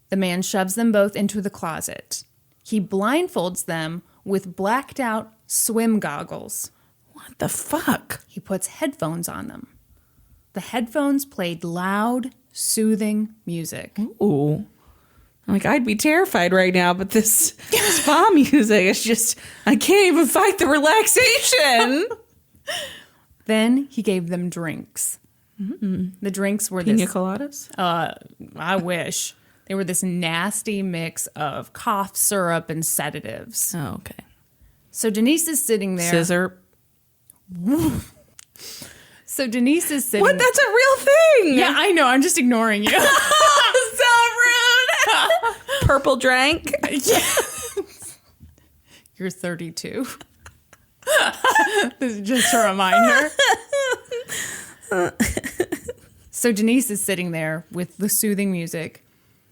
the man shoves them both into the closet. He blindfolds them with blacked out swim goggles. What the fuck? He puts headphones on them. The headphones played loud, soothing music. Ooh. Like, I'd be terrified right now, but this spa music is just, I can't even fight the relaxation. Then he gave them drinks. Mm-hmm. The drinks were Pina coladas? I wish. They were this nasty mix of cough syrup and sedatives. Oh, okay. So Denise is sitting there. Scissor. So Denise is sitting... What? That's a real thing! Yeah, I know. I'm just ignoring you. So rude! Purple drank? Yeah. You're 32. This is just a reminder. So Denise is sitting there with the soothing music,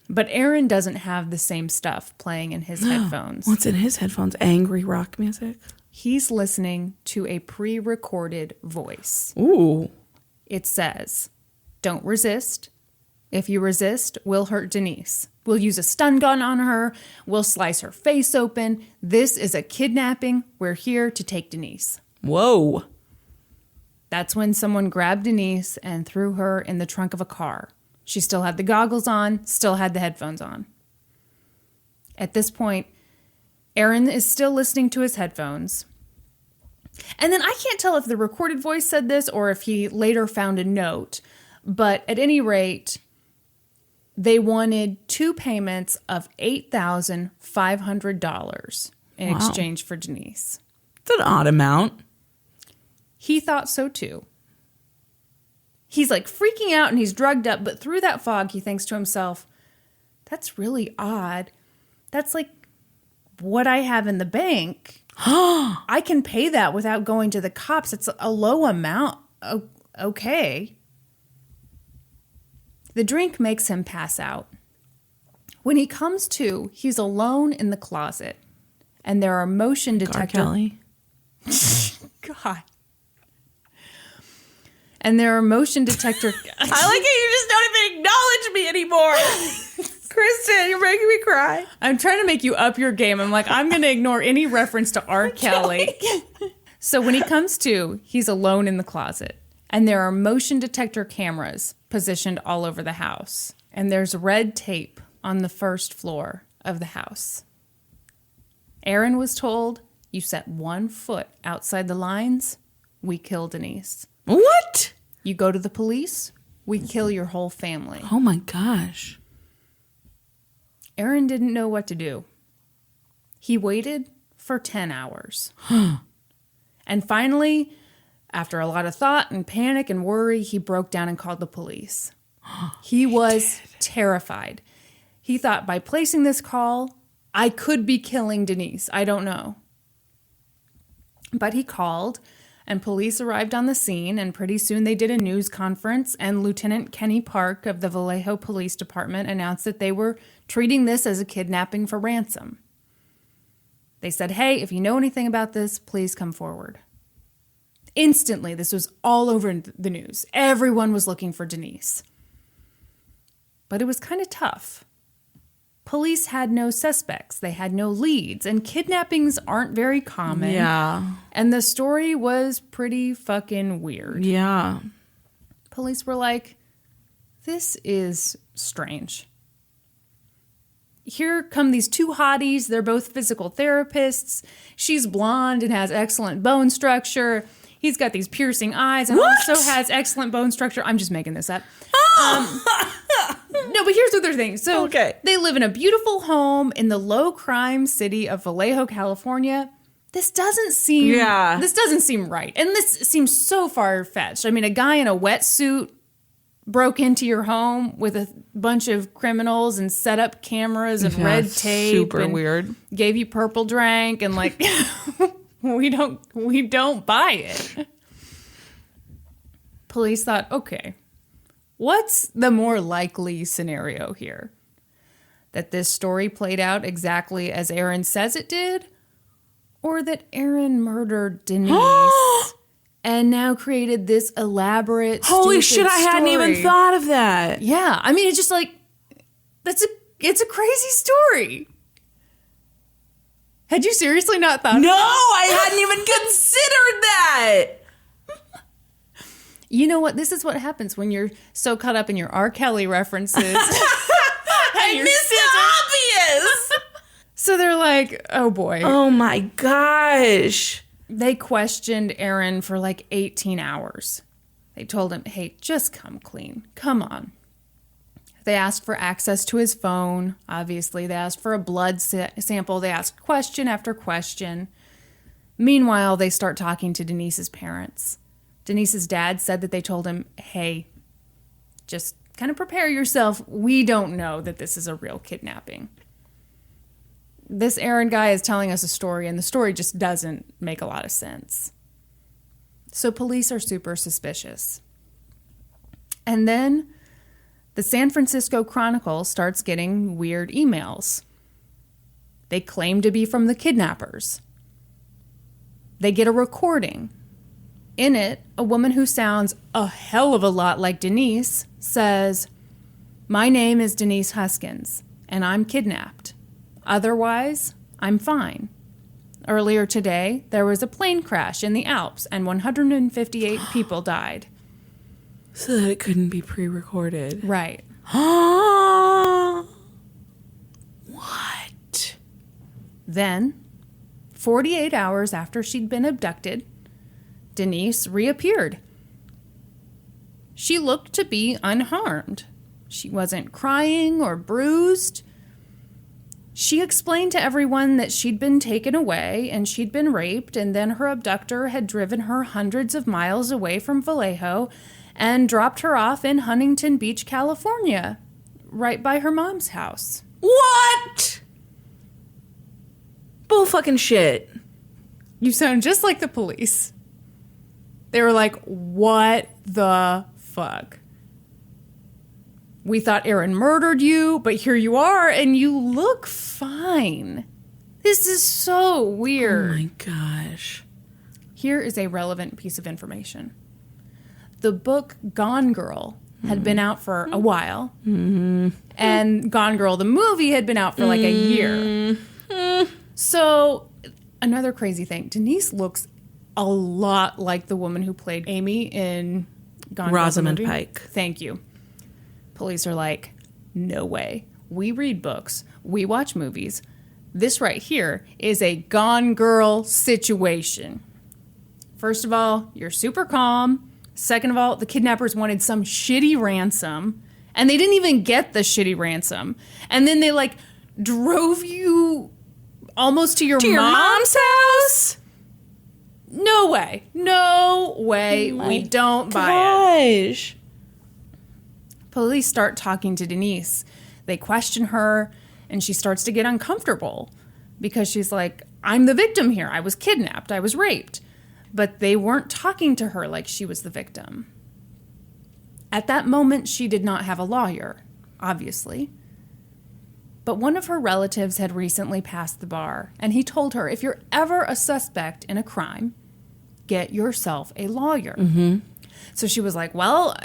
but Aaron doesn't have the same stuff playing in his headphones. What's in his headphones? Angry rock music? He's listening to a pre-recorded voice. Ooh. It says, "Don't resist. If you resist, we'll hurt Denise. We'll use a stun gun on her. We'll slice her face open. This is a kidnapping. We're here to take Denise." Whoa. That's when someone grabbed Denise and threw her in the trunk of a car. She still had the goggles on, still had the headphones on. At this point, Aaron is still listening to his headphones. And then I can't tell if the recorded voice said this or if he later found a note. But at any rate, they wanted 2 payments of $8,500 in exchange for Denise. It's an odd amount. He thought so too. He's like freaking out and he's drugged up, but through that fog, he thinks to himself, that's really odd. That's like what I have in the bank. I can pay that without going to the cops. It's a low amount. Okay. The drink makes him pass out. When he comes to, he's alone in the closet, and there are motion detector. Kelly. God. And there are motion detector. I like it. You just don't even acknowledge me anymore. Kristin, you're making me cry. I'm trying to make you up your game. I'm like, I'm going to ignore any reference to R. Kelly. So when he comes to, he's alone in the closet. And there are motion detector cameras positioned all over the house. And there's red tape on the first floor of the house. Aaron was told, you set 1 foot outside the lines, we kill Denise. What? You go to the police, we kill your whole family. Oh my gosh. Aaron didn't know what to do. He waited for 10 hours. And finally, after a lot of thought and panic and worry, he broke down and called the police. He was terrified. He thought, by placing this call, I could be killing Denise. I don't know. But he called, and police arrived on the scene, and pretty soon they did a news conference, and Lieutenant Kenny Park of the Vallejo Police Department announced that they were treating this as a kidnapping for ransom. They said, hey, if you know anything about this, please come forward. Instantly, this was all over the news. Everyone was looking for Denise. But it was kind of tough. Police had no suspects. They had no leads. And kidnappings aren't very common. Yeah. And the story was pretty fucking weird. Yeah. Police were like, this is strange. Here come these 2 hotties. They're both physical therapists. She's blonde and has excellent bone structure. He's got these piercing eyes and also has excellent bone structure. I'm just making this up. No, but here's the other thing. So They live in a beautiful home in the low-crime city of Vallejo, California. This doesn't seem right. And this seems so far-fetched. I mean, a guy in a wetsuit broke into your home with a bunch of criminals and set up cameras and red tape. Super and weird. Gave you purple drank and like we don't buy it. Police thought, okay, what's the more likely scenario here? That this story played out exactly as Aaron says it did? Or that Aaron murdered Denise and now created this elaborate, holy shit, I hadn't even thought of that. Yeah, I mean, it's just like, it's a crazy story. Had you seriously not thought of that? No, I hadn't even considered that. You know what? This is what happens when you're so caught up in your R. Kelly references. I missed the obvious. So they're like, oh boy. Oh my gosh. They questioned Aaron for like 18 hours. They told him, hey, just come clean. Come on. They asked for access to his phone. Obviously, they asked for a blood sample. They asked question after question. Meanwhile, they start talking to Denise's parents. Denise's dad said that they told him, hey, just kind of prepare yourself. We don't know that this is a real kidnapping. This Aaron guy is telling us a story, and the story just doesn't make a lot of sense. So police are super suspicious. And then the San Francisco Chronicle starts getting weird emails. They claim to be from the kidnappers. They get a recording. In it, a woman who sounds a hell of a lot like Denise says, "My name is Denise Huskins, and I'm kidnapped. Otherwise, I'm fine. Earlier today, there was a plane crash in the Alps, and 158 people died." So that it couldn't be pre-recorded. Right. What? Then, 48 hours after she'd been abducted, Denise reappeared. She looked to be unharmed. She wasn't crying or bruised. She explained to everyone that she'd been taken away and she'd been raped, and then her abductor had driven her hundreds of miles away from Vallejo and dropped her off in Huntington Beach, California, right by her mom's house. What? Bull fucking shit. You sound just like the police. They were like, what the fuck? We thought Aaron murdered you, but here you are, and you look fine. This is so weird. Oh my gosh. Here is a relevant piece of information. The book Gone Girl had been out for a while, and Gone Girl, the movie, had been out for like a year. So, another crazy thing, Denise looks a lot like the woman who played Amy in Gone Girl. Rosamund Pike. Thank you. Police are like, no way. We read books. We watch movies. This right here is a Gone Girl situation. First of all, you're super calm. Second of all, the kidnappers wanted some shitty ransom, and they didn't even get the shitty ransom. And then they like drove you almost to your mom's house? No way. No way. We don't buy it. Police start talking to Denise. They question her, and she starts to get uncomfortable because she's like, I'm the victim here. I was kidnapped. I was raped. But they weren't talking to her like she was the victim. At that moment, she did not have a lawyer, obviously. But one of her relatives had recently passed the bar, and he told her, if you're ever a suspect in a crime, get yourself a lawyer. So she was like, well,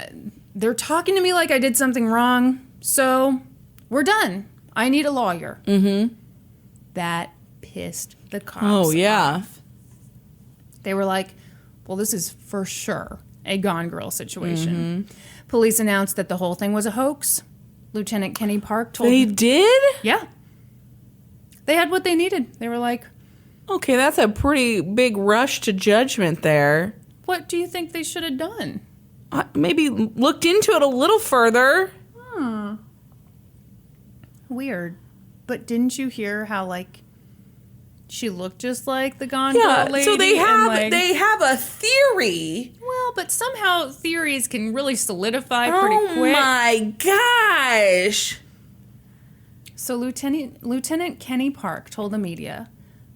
they're talking to me like I did something wrong, so we're done. I need a lawyer. That pissed the cops off. They were like, well, this is for sure a Gone Girl situation. Police announced that the whole thing was a hoax. Lieutenant Kenny Park told They did? Yeah. They had what they needed. They were like, okay, that's a pretty big rush to judgment there. what do you think they should have done? Maybe looked into it a little further. Weird. But didn't you hear how, like, she looked just like the Gone Girl lady? So they and, have a theory. Well, but somehow theories can really solidify pretty quick. Oh my gosh. So Lieutenant Kenny Park told the media,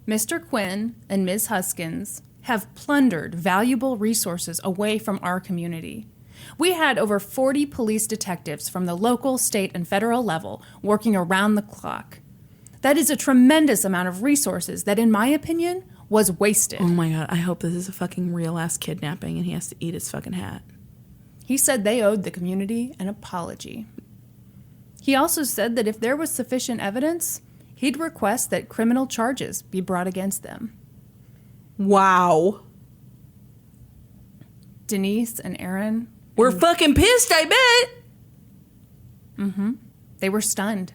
Mr. Quinn and Ms. Huskins have plundered valuable resources away from our community. We had over 40 police detectives from the local, state, and federal level working around the clock. That is a tremendous amount of resources that, in my opinion, was wasted. Oh my God, I hope this is a fucking real-ass kidnapping and he has to eat his fucking hat. He said they owed the community an apology. He also said that if there was sufficient evidence, he'd request that criminal charges be brought against them. Wow. Denise and Aaron We're fucking pissed, I bet. They were stunned.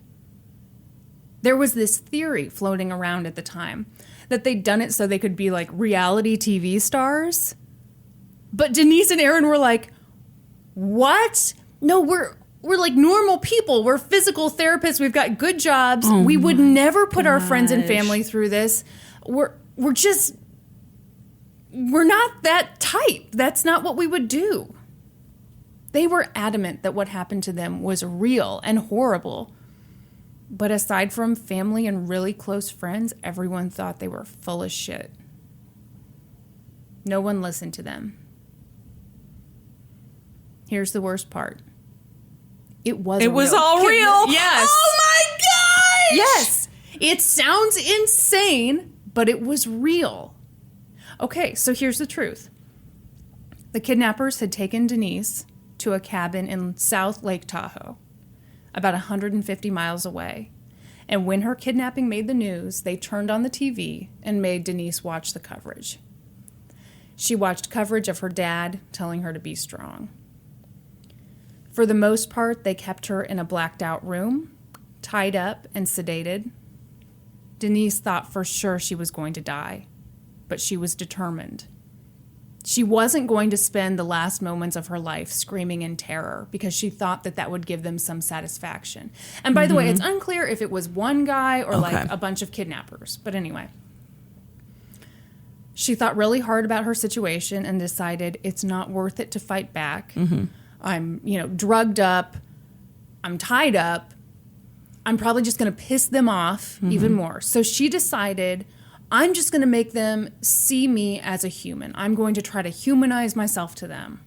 There was this theory floating around at the time that they'd done it so they could be like reality TV stars. But Denise and Aaron were like, what? No, we're like normal people. We're physical therapists. We've got good jobs. We would never put our friends and family through this. We're just we're not that type. That's not what we would do. They were adamant that what happened to them was real and horrible. But aside from family and really close friends, everyone thought they were full of shit. No one listened to them. Here's the worst part. It was all real. Yes. Oh my gosh. Yes. It sounds insane, but it was real. Okay, so here's the truth. The kidnappers had taken Denise to a cabin in South Lake Tahoe, about 150 miles away. And when her kidnapping made the news, they turned on the TV and made Denise watch the coverage. She watched coverage of her dad telling her to be strong. For the most part, they kept her in a blacked out room, tied up and sedated. Denise thought for sure she was going to die, but she was determined. She wasn't going to spend the last moments of her life screaming in terror because she thought that that would give them some satisfaction. And by the way, it's unclear if it was one guy or like a bunch of kidnappers. But anyway, she thought really hard about her situation and decided it's not worth it to fight back. I'm, drugged up. I'm tied up. I'm probably just going to piss them off even more. So she decided, I'm just going to make them see me as a human. I'm going to try to humanize myself to them.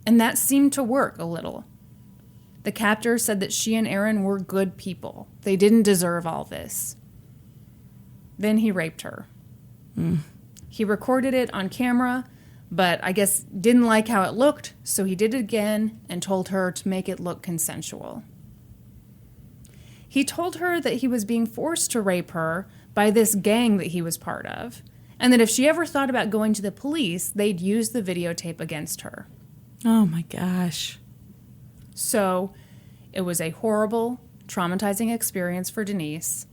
And that seemed to work a little. The captor said that she and Aaron were good people. They didn't deserve all this. Then he raped her. He recorded it on camera, but I guess didn't like how it looked, so he did it again and told her to make it look consensual. He told her that he was being forced to rape her by this gang that he was part of, and that if she ever thought about going to the police, they'd use the videotape against her. Oh my gosh. So it was a horrible, traumatizing experience for Denise.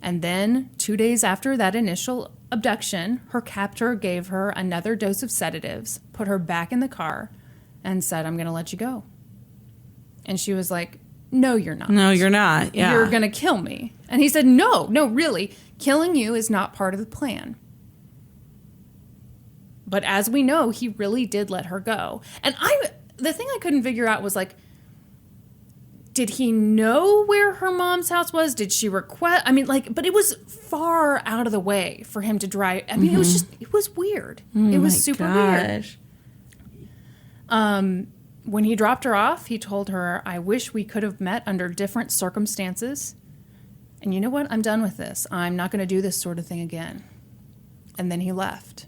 And then 2 days after that initial abduction, her captor gave her another dose of sedatives, put her back in the car, and said, I'm going to let you go. And she was like, no, you're not. No, you're not. Yeah. You're going to kill me. And he said, no, really. Killing you is not part of the plan. But as we know, he really did let her go. And the thing I couldn't figure out was like, did he know where her mom's house was? Did she request? I mean, but it was far out of the way for him to drive. I mean, it was weird. It was super weird. When he dropped her off, he told her, I wish we could have met under different circumstances. And you know what? I'm done with this. I'm not going to do this sort of thing again. And then he left.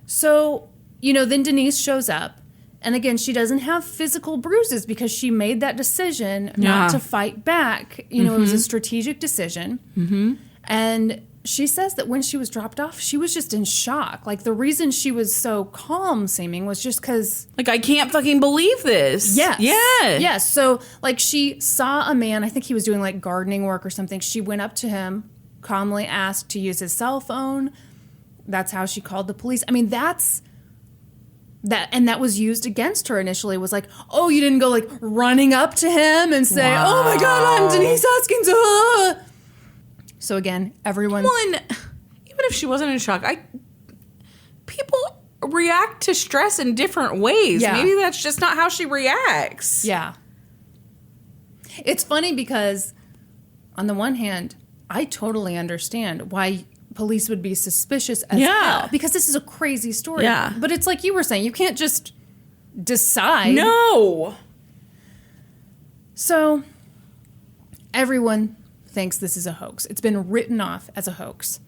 So, then Denise shows up. And again, she doesn't have physical bruises because she made that decision not to fight back. It was a strategic decision. And she says that when she was dropped off, she was just in shock. Like, the reason she was so calm seeming was just because... Like, I can't fucking believe this. Yes. Yeah. Yes. So, she saw a man, I think he was doing, gardening work or something. She went up to him, calmly asked to use his cell phone. That's how she called the police. I mean, that was used against her initially. It was like, oh, you didn't go running up to him and say, wow. Oh my God, I'm Denise Huskins. So again, everyone. Well, and even if she wasn't in shock, people react to stress in different ways. Yeah. Maybe that's just not how she reacts. Yeah. It's funny because on the one hand, I totally understand why police would be suspicious as hell, because this is a crazy story. Yeah. But it's like you were saying, you can't just decide. No. So everyone thinks this is a hoax. It's been written off as a hoax.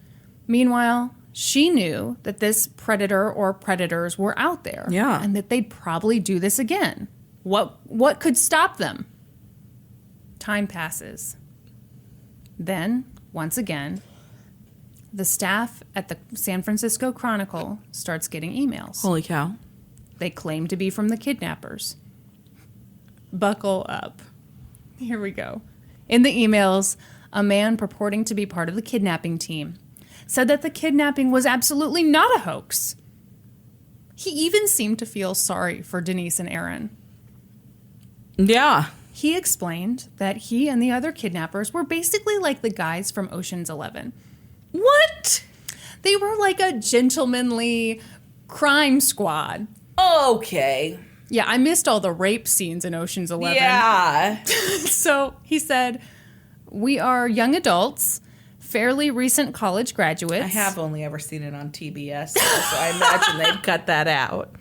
Meanwhile, she knew that this predator or predators were out there. Yeah. And that they'd probably do this again. What could stop them? Time passes. Then, once again, the staff at the San Francisco Chronicle starts getting emails. Holy cow. They claim to be from the kidnappers. Buckle up. Here we go. In the emails, a man purporting to be part of the kidnapping team said that the kidnapping was absolutely not a hoax. He even seemed to feel sorry for Denise and Aaron. Yeah. He explained that he and the other kidnappers were basically like the guys from Ocean's 11. What? They were like a gentlemanly crime squad. Okay. Yeah, I missed all the rape scenes in Ocean's 11. Yeah. So he said, we are young adults, fairly recent college graduates. I have only ever seen it on TBS, so I imagine they'd cut that out.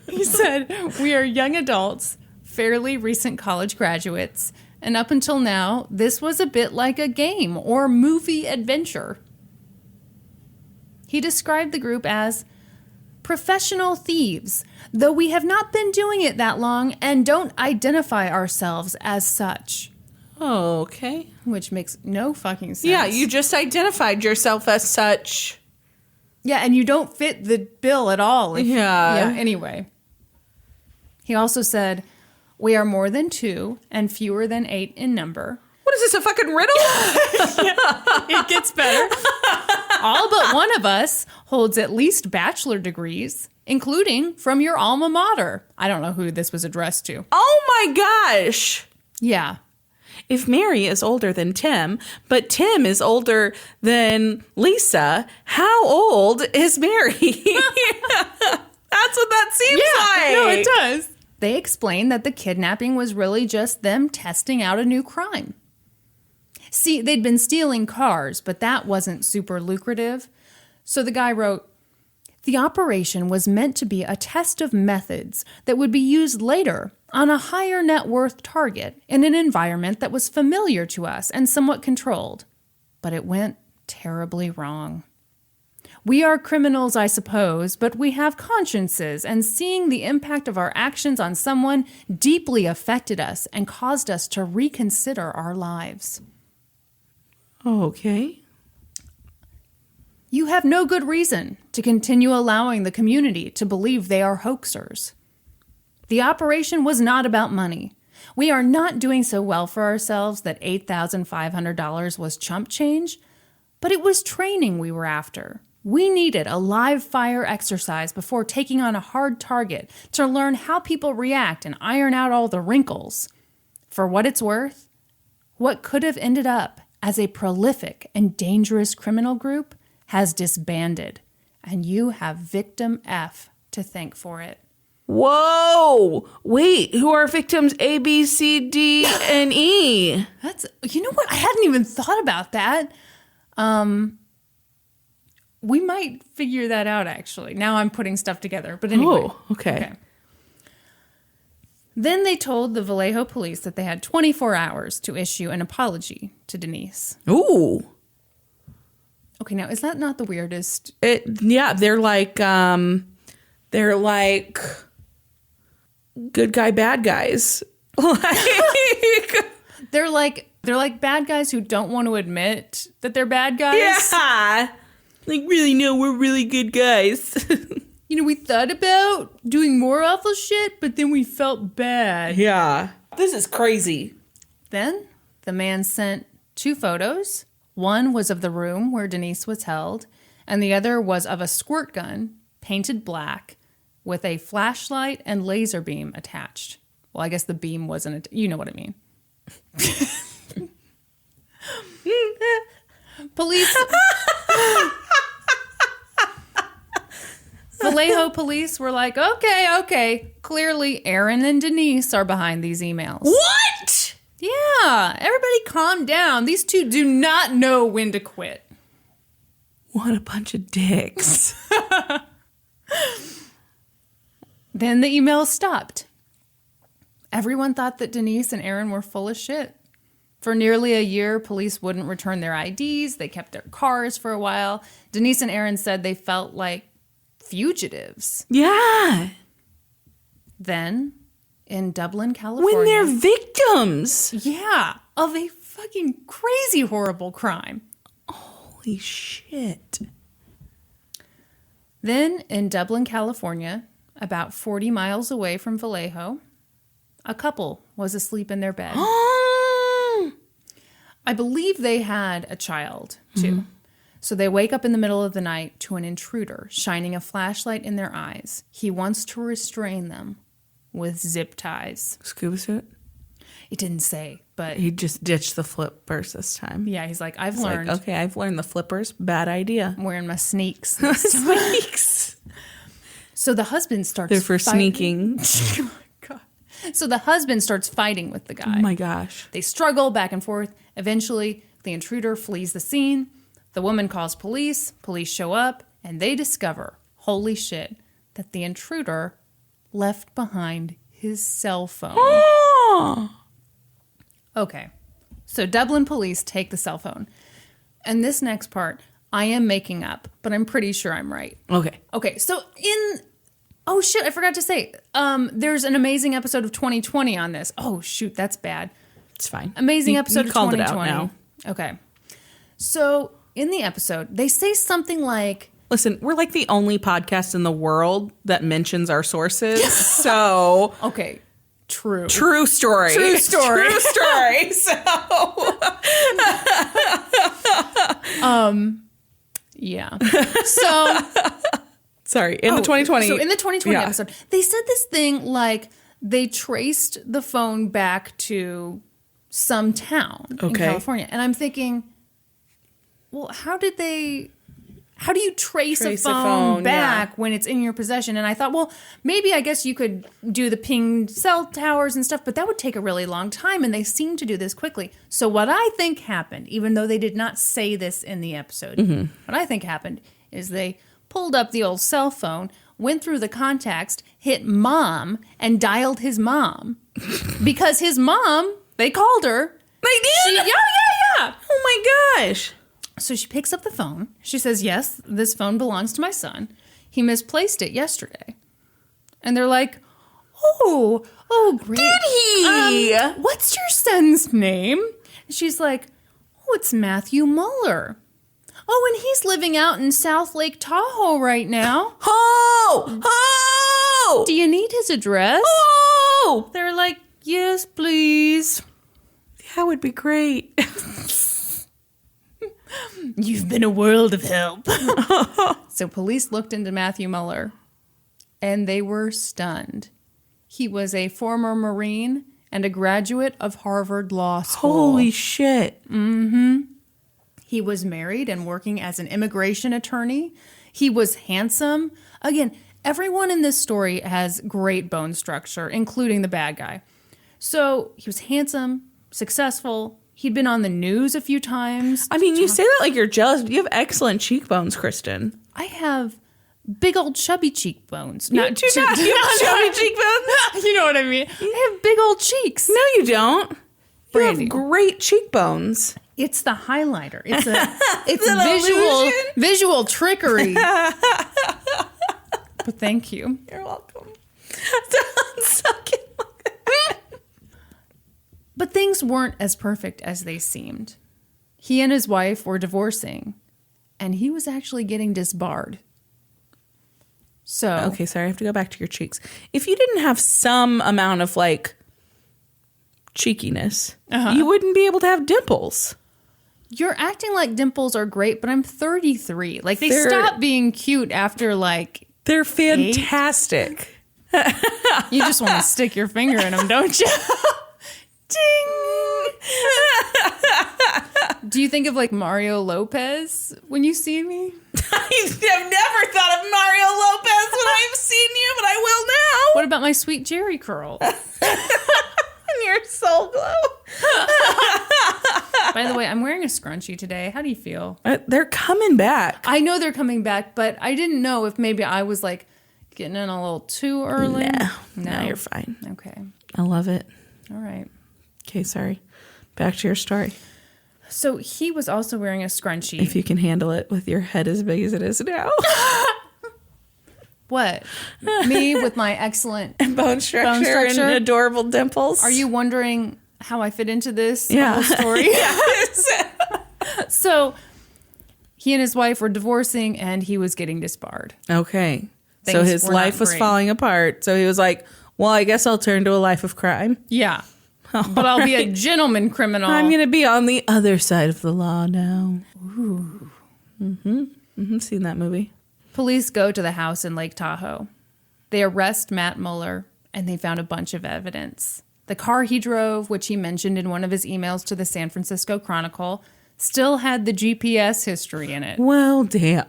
He said, we are young adults, fairly recent college graduates, and up until now, this was a bit like a game or movie adventure. He described the group as professional thieves, though we have not been doing it that long and don't identify ourselves as such. Oh, okay. Which makes no fucking sense. Yeah, you just identified yourself as such. Yeah, and you don't fit the bill at all. Yeah. Anyway. He also said, we are more than 2 and fewer than 8 in number. What is this, a fucking riddle? It gets better. All but one of us holds at least bachelor degrees, including from your alma mater. I don't know who this was addressed to. Oh my gosh. Yeah. If Mary is older than Tim, but Tim is older than Lisa, how old is Mary? That's what that seems like. No, it does. They explained that the kidnapping was really just them testing out a new crime. See, they'd been stealing cars, but that wasn't super lucrative. So the guy wrote, the operation was meant to be a test of methods that would be used later on a higher net worth target in an environment that was familiar to us and somewhat controlled. But it went terribly wrong. We are criminals, I suppose, but we have consciences, and seeing the impact of our actions on someone deeply affected us and caused us to reconsider our lives. Okay. You have no good reason to continue allowing the community to believe they are hoaxers. The operation was not about money. We are not doing so well for ourselves that $8,500 was chump change, but it was training we were after. We needed a live fire exercise before taking on a hard target to learn how people react and iron out all the wrinkles. For what it's worth, what could have ended up as a prolific and dangerous criminal group has disbanded, and you have victim F to thank for it. Whoa! Wait, who are victims A, B, C, D, and E? That's, you know what? I hadn't even thought about that. We might figure that out, actually. Now I'm putting stuff together. But anyway. Oh, okay. Then they told the Vallejo police that they had 24 hours to issue an apology to Denise. Ooh. Okay, now, is that not the weirdest? Yeah, they're like good guy, bad guys. They're like bad guys who don't want to admit that they're bad guys. Yeah. Like, really, no, we're really good guys. You know, we thought about doing more awful shit, but then we felt bad. Yeah. This is crazy. Then the man sent 2 photos. One was of the room where Denise was held, and the other was of a squirt gun painted black with a flashlight and laser beam attached. Well, I guess the beam wasn't, you know what I mean. Police. Vallejo police were like, okay. Clearly, Aaron and Denise are behind these emails. What? Yeah, everybody calm down. These 2 do not know when to quit. What a bunch of dicks. Then the emails stopped. Everyone thought that Denise and Aaron were full of shit. For nearly a year, police wouldn't return their IDs. They kept their cars for a while. Denise and Aaron said they felt like fugitives. Yeah. Then, in Dublin, California... When they're victims. Yeah, of a fucking crazy, horrible crime. Holy shit. Then, in Dublin, California, about 40 miles away from Vallejo, a couple was asleep in their bed. I believe they had a child, too. Mm-hmm. So they wake up in the middle of the night to an intruder shining a flashlight in their eyes. He wants to restrain them with zip ties. Scuba suit? It didn't say, but He just ditched the flippers this time. yeah, he's like, I've learned. Like, okay, I've learned the flippers. Bad idea. I'm wearing my sneaks. Sneaks. So the husband starts They're for fighting. sneaking. Oh my God. So the husband starts fighting with the guy. Oh my gosh. They struggle back and forth. Eventually, the intruder flees the scene. The woman calls police. Police show up, and they discover, holy shit, that the intruder left behind his cell phone. Oh. Okay. So Dublin police take the cell phone. And this next part, I am making up, but I'm pretty sure I'm right. Okay. Okay, so oh shit, I forgot to say, there's an amazing episode of 2020 on this. Oh shoot, that's bad. It's fine. Amazing episode you of called 2020. It out now. Okay. So in the episode, they say something like, Listen, we're like the only podcast in the world that mentions our sources. So okay, true. True story. True story. True story. So Yeah. So sorry. In the 2020. So in the 2020 episode, they said this thing like they traced the phone back to some town in California. And I'm thinking, well, how do you trace a phone back when it's in your possession? And I thought, well, maybe I guess you could do the ping cell towers and stuff, but that would take a really long time, and they seem to do this quickly. So what I think happened, even though they did not say this in the episode, what I think happened is they pulled up the old cell phone, went through the contacts, hit mom, and dialed his mom. Because his mom, they called her. They did? Yeah. Oh my gosh. So she picks up the phone. She says, yes, this phone belongs to my son. He misplaced it yesterday. And they're like, oh, great. Did he? What's your son's name? And she's like, oh, it's Matthew Muller. Oh, and he's living out in South Lake Tahoe right now. Oh! Do you need his address? Oh! They're like, yes, please. That would be great. You've been a world of help. So police looked into Matthew Muller, and they were stunned. He was a former Marine and a graduate of Harvard Law School. Holy shit. Mm-hmm. He was married and working as an immigration attorney. He was handsome. Again, everyone in this story has great bone structure, including the bad guy. So he was handsome, successful. He'd been on the news a few times. I mean, you say that like you're jealous, but you have excellent cheekbones, Kristin. I have big old chubby cheekbones. You do not. You have chubby cheekbones? You know what I mean? I have big old cheeks. No, you don't. Brandy. You have great cheekbones. It's the highlighter. It's visual trickery. But thank you. You're welcome. But things weren't as perfect as they seemed. He and his wife were divorcing, and he was actually getting disbarred. So okay, sorry, I have to go back to your cheeks. If you didn't have some amount of like cheekiness, you wouldn't be able to have dimples. You're acting like dimples are great, but I'm 33. Like they stop being cute after like they're fantastic. You just want to stick your finger in them, don't you? Ding! Do you think of like Mario Lopez when you see me? I've never thought of Mario Lopez when I've seen you, but I will now. What about my sweet Jerry curl? And your soul glow. By the way, I'm wearing a scrunchie today. How do you feel? They're coming back. I know they're coming back, but I didn't know if maybe I was like getting in a little too early. No, you're fine. Okay. I love it. All right. Okay, sorry. Back to your story. So he was also wearing a scrunchie. If you can handle it with your head as big as it is now. What? Me with my excellent bone structure and adorable dimples. Are you wondering how I fit into this whole story? So he and his wife were divorcing and he was getting disbarred. Okay. So his life was falling apart. So he was like, well, I guess I'll turn to a life of crime. Yeah. But I'll be a gentleman criminal. I'm going to be on the other side of the law now. Ooh. Seen that movie. Police go to the house in Lake Tahoe. They arrest Matt Muller, and they found a bunch of evidence. The car he drove, which he mentioned in one of his emails to the San Francisco Chronicle, still had the GPS history in it. Well, damn.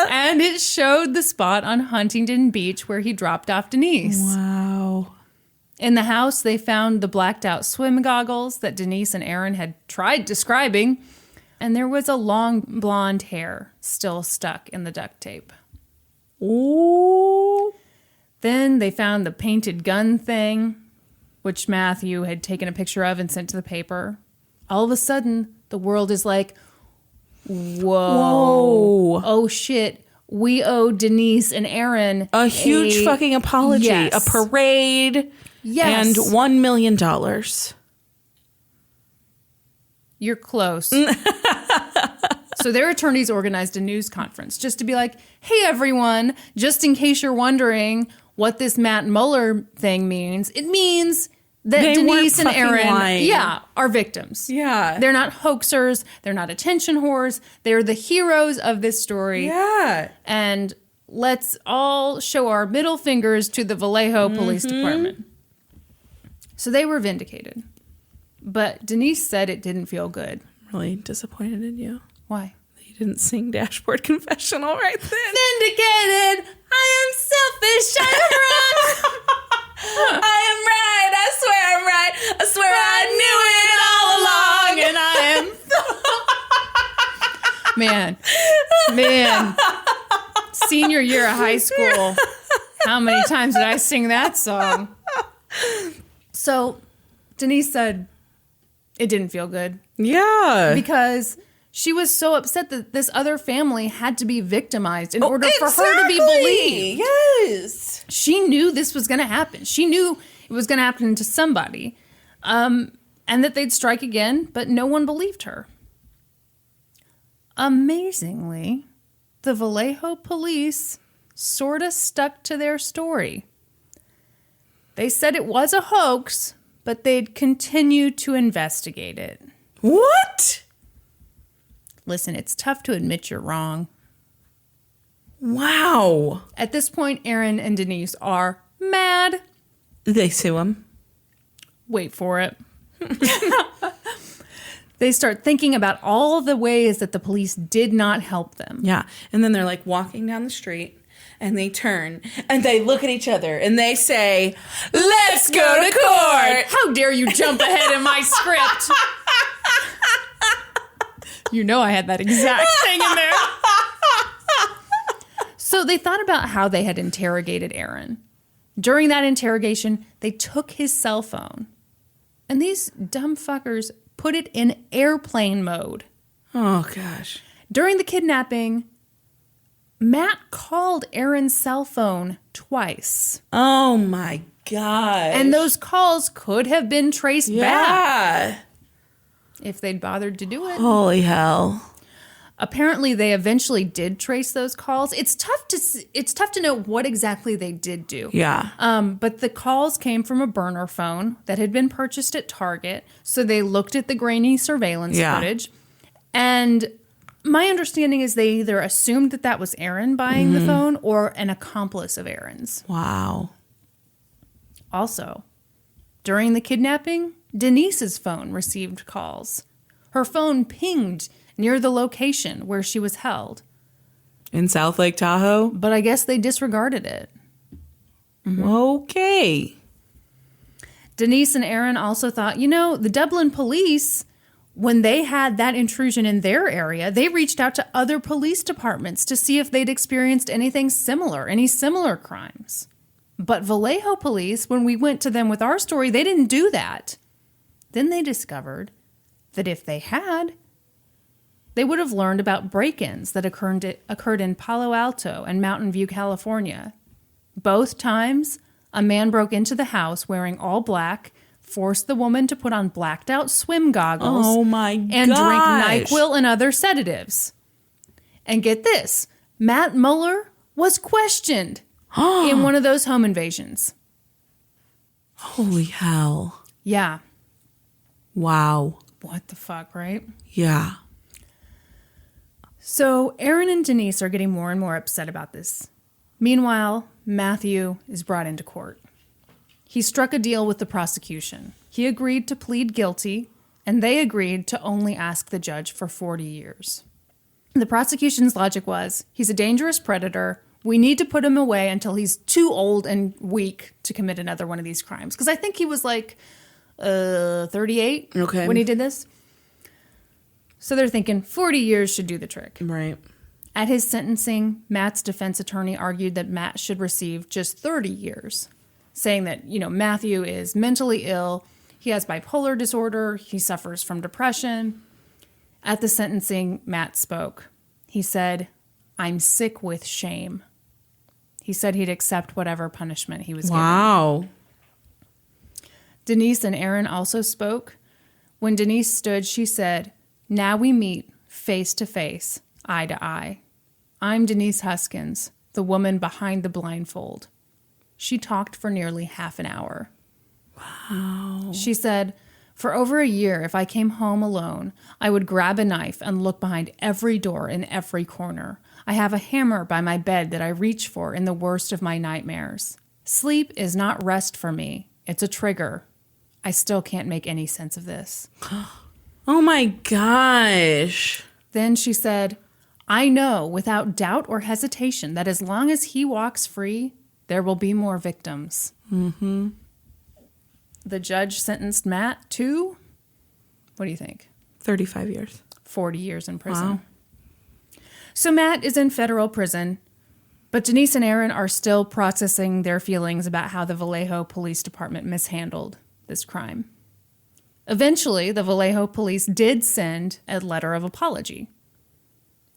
And it showed the spot on Huntington Beach where he dropped off Denise. Wow. In the house, they found the blacked out swim goggles that Denise and Aaron had tried describing, and there was a long blonde hair still stuck in the duct tape. Ooh. Then they found the painted gun thing, which Matthew had taken a picture of and sent to the paper. All of a sudden, the world is like, whoa. Oh, shit. We owe Denise and Aaron a huge fucking apology, yes. a parade, yes. and $1 million. You're close. So their attorneys organized a news conference just to be like, hey, everyone, just in case you're wondering what this Matt Mueller thing means, it means that they Denise and Aaron, lying. are victims. Yeah. They're not hoaxers. They're not attention whores. They're the heroes of this story. Yeah. And let's all show our middle fingers to the Vallejo Police Department. So they were vindicated. But Denise said it didn't feel good. Really disappointed in you. Why? You didn't sing Dashboard Confessional right then. Vindicated! I am selfish. I'm wrong. I am right. I swear I'm right. I swear I knew it all along. And I am... Man. Senior year of high school. How many times did I sing that song? So, Denise said it didn't feel good. Yeah. Because she was so upset that this other family had to be victimized in order for exactly. her to be believed. Yes. She knew this was going to happen. She knew it was going to happen to somebody. And that they'd strike again, but no one believed her. Amazingly, the Vallejo police sort of stuck to their story. They said it was a hoax, but they'd continue to investigate it. What? Listen, it's tough to admit you're wrong. Wow. At this point, Aaron and Denise are mad. They sue him. Wait for it. They start thinking about all the ways that the police did not help them. Yeah. And then they're like walking down the street and they turn and they look at each other and they say, let's go to court. How dare you jump ahead in my script? You know I had that exact thing in there. So they thought about how they had interrogated Aaron. During that interrogation, they took his cell phone. And these dumb fuckers put it in airplane mode. Oh, gosh. During the kidnapping, Matt called Aaron's cell phone twice. Oh, my God. And those calls could have been traced back. Yeah. If they'd bothered to do it. Holy hell. Apparently, they eventually did trace those calls. It's tough to know what exactly they did do. Yeah. But the calls came from a burner phone that had been purchased at Target. So they looked at the grainy surveillance footage. And my understanding is they either assumed that that was Aaron buying the phone or an accomplice of Aaron's. Wow. Also, during the kidnapping, Denise's phone received calls. Her phone pinged near the location where she was held. In South Lake Tahoe? But I guess they disregarded it. Okay. Denise and Aaron also thought, the Dublin police, when they had that intrusion in their area, they reached out to other police departments to see if they'd experienced anything similar, any similar crimes. But Vallejo police, when we went to them with our story, they didn't do that. Then they discovered that if they had, they would have learned about break-ins that occurred in Palo Alto and Mountain View, California. Both times, a man broke into the house wearing all black, forced the woman to put on blacked-out swim goggles and drink NyQuil and other sedatives. And get this, Matt Mueller was questioned in one of those home invasions. Holy hell. Yeah. Wow. What the fuck, right? Yeah. So Aaron and Denise are getting more and more upset about this. Meanwhile, Matthew is brought into court. he struck a deal with the prosecution. He agreed to plead guilty, and they agreed to only ask the judge for 40 years. The prosecution's logic was, he's a dangerous predator. We need to put him away until he's too old and weak to commit another one of these crimes. Because I think he was like 38 when he did this. So they're thinking 40 years should do the trick. Right. At his sentencing, Matt's defense attorney argued that Matt should receive just 30 years, saying that, Matthew is mentally ill. He has bipolar disorder. He suffers from depression. At the sentencing, Matt spoke. He said, "I'm sick with shame." He said he'd accept whatever punishment he was given. Wow. Denise and Aaron also spoke. When Denise stood, she said, "Now we meet face to face, eye to eye. I'm Denise Huskins, the woman behind the blindfold." She talked for nearly half an hour. Wow. She said, "For over a year, if I came home alone, I would grab a knife and look behind every door in every corner. I have a hammer by my bed that I reach for in the worst of my nightmares. Sleep is not rest for me. It's a trigger. I still can't make any sense of this." Oh my gosh. Then she said, "I know without doubt or hesitation that as long as he walks free, there will be more victims." Mm-hmm. The judge sentenced Matt to, what do you think? 35 years. 40 years in prison. Wow. So Matt is in federal prison, but Denise and Aaron are still processing their feelings about how the Vallejo Police Department mishandled this crime. Eventually, the Vallejo police did send a letter of apology.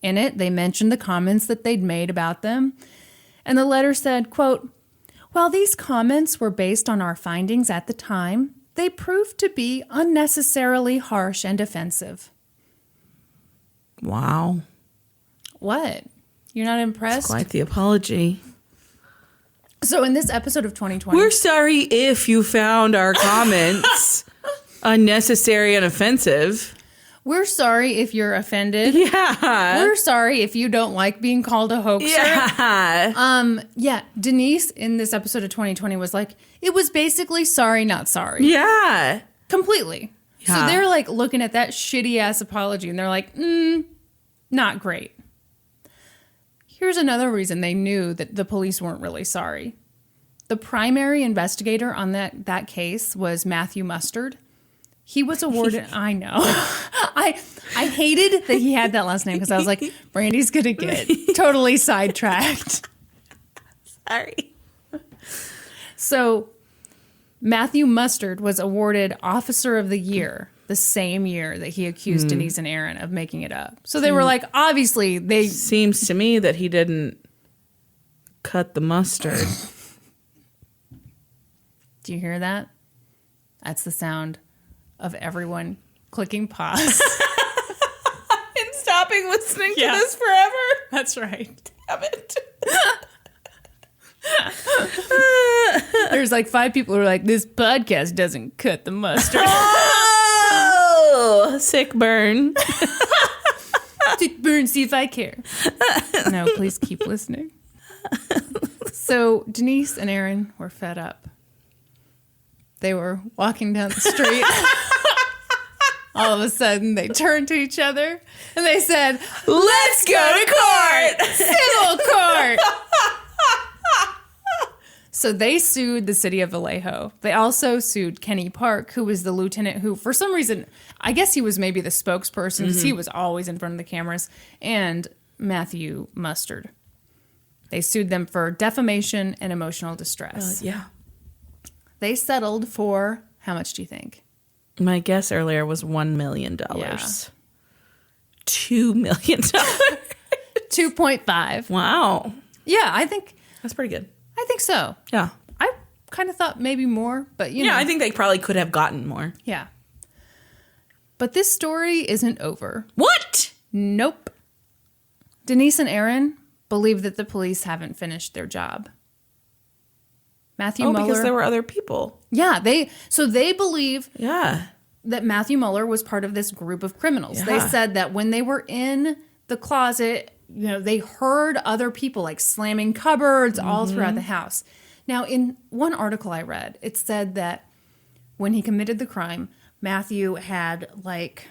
In it, they mentioned the comments that they'd made about them, and the letter said, quote, "While these comments were based on our findings at the time, they proved to be unnecessarily harsh and offensive." Wow. What? You're not impressed? It's quite the apology. So in this episode of 2020... We're sorry if you found our comments unnecessary and offensive. We're sorry if you're offended. Yeah. We're sorry if you don't like being called a hoaxer. Yeah. Denise in this episode of 2020 was like, it was basically sorry, not sorry. Yeah. Completely. Yeah. So they're like looking at that shitty ass apology and they're like, not great. Here's another reason they knew that the police weren't really sorry. The primary investigator on that case was Matthew Mustard. He was awarded, I know. I hated that he had that last name because I was like, Brandy's going to get totally sidetracked. Sorry. So Matthew Mustard was awarded Officer of the Year the same year that he accused Denise and Aaron of making it up. So they were like, obviously they... Seems to me that he didn't cut the mustard. Do you hear that? That's the sound of everyone clicking pause. And stopping listening to this forever. That's right. Damn it. There's like 5 people who are like, this podcast doesn't cut the mustard. Oh, sick burn. Sick burn, see if I care. No, please keep listening. So Denise and Aaron were fed up. They were walking down the street. All of a sudden, they turned to each other and they said, Let's go to court. Civil court. So they sued the city of Vallejo. They also sued Kenny Park, who was the lieutenant who, for some reason, I guess he was maybe the spokesperson because he was always in front of the cameras, and Matthew Mustard. They sued them for defamation and emotional distress. Yeah. They settled for, how much do you think? My guess earlier was $1 million. Yeah. $2 million. 2.5. Wow. Yeah, I think That's pretty good. so. Yeah. I kind of thought maybe more, but you know. I think they probably could have gotten more. Yeah. But this story isn't over. What? Nope. Denise and Aaron believe that the police haven't finished their job. Matthew Mueller. Because there were other people. Yeah, they believe Yeah. that Matthew Mueller was part of this group of criminals. Yeah. They said that when they were in the closet, they heard other people like slamming cupboards all throughout the house. Now, in one article I read, it said that when he committed the crime, Matthew had like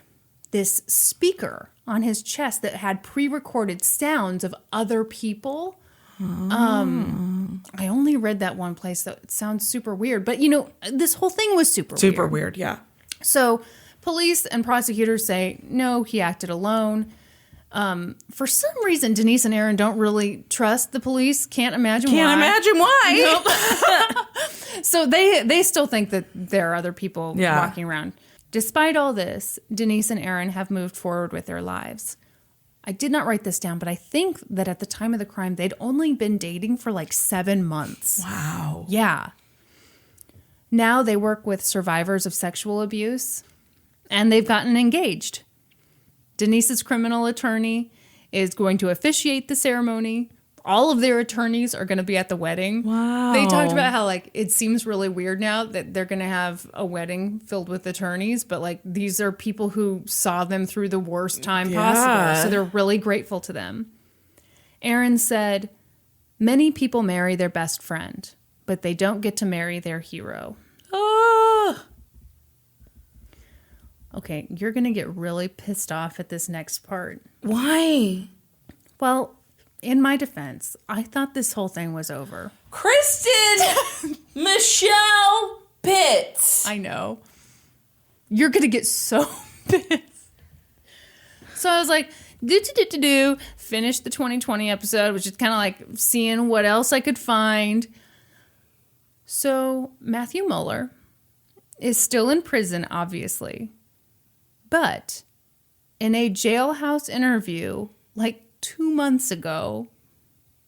this speaker on his chest that had pre-recorded sounds of other people. I only read that one place, so it sounds super weird. But, you know, this whole thing was super weird. Super weird, yeah. So police and prosecutors say, no, he acted alone. For some reason, Denise and Aaron don't really trust the police. Can't imagine why. Nope. So they still think that there are other people walking around. Despite all this, Denise and Aaron have moved forward with their lives. I did not write this down, but I think that at the time of the crime, they'd only been dating for like 7 months. Wow. Yeah. Now they work with survivors of sexual abuse, and they've gotten engaged. Denise's criminal attorney is going to officiate the ceremony. All of their attorneys are going to be at the wedding. Wow. They talked about how, like, it seems really weird now that they're going to have a wedding filled with attorneys, but, like, these are people who saw them through the worst time possible. So they're really grateful to them. Aaron said, many people marry their best friend, but they don't get to marry their hero. Oh. Okay, you're going to get really pissed off at this next part. Why? Well, in my defense, I thought this whole thing was over. Kristin Michelle Pitts. I know. You're going to get so pissed. So I was like, finish the 2020 episode, which is kind of like seeing what else I could find. So Matthew Mueller is still in prison, obviously. But in a jailhouse interview, like 2 months ago,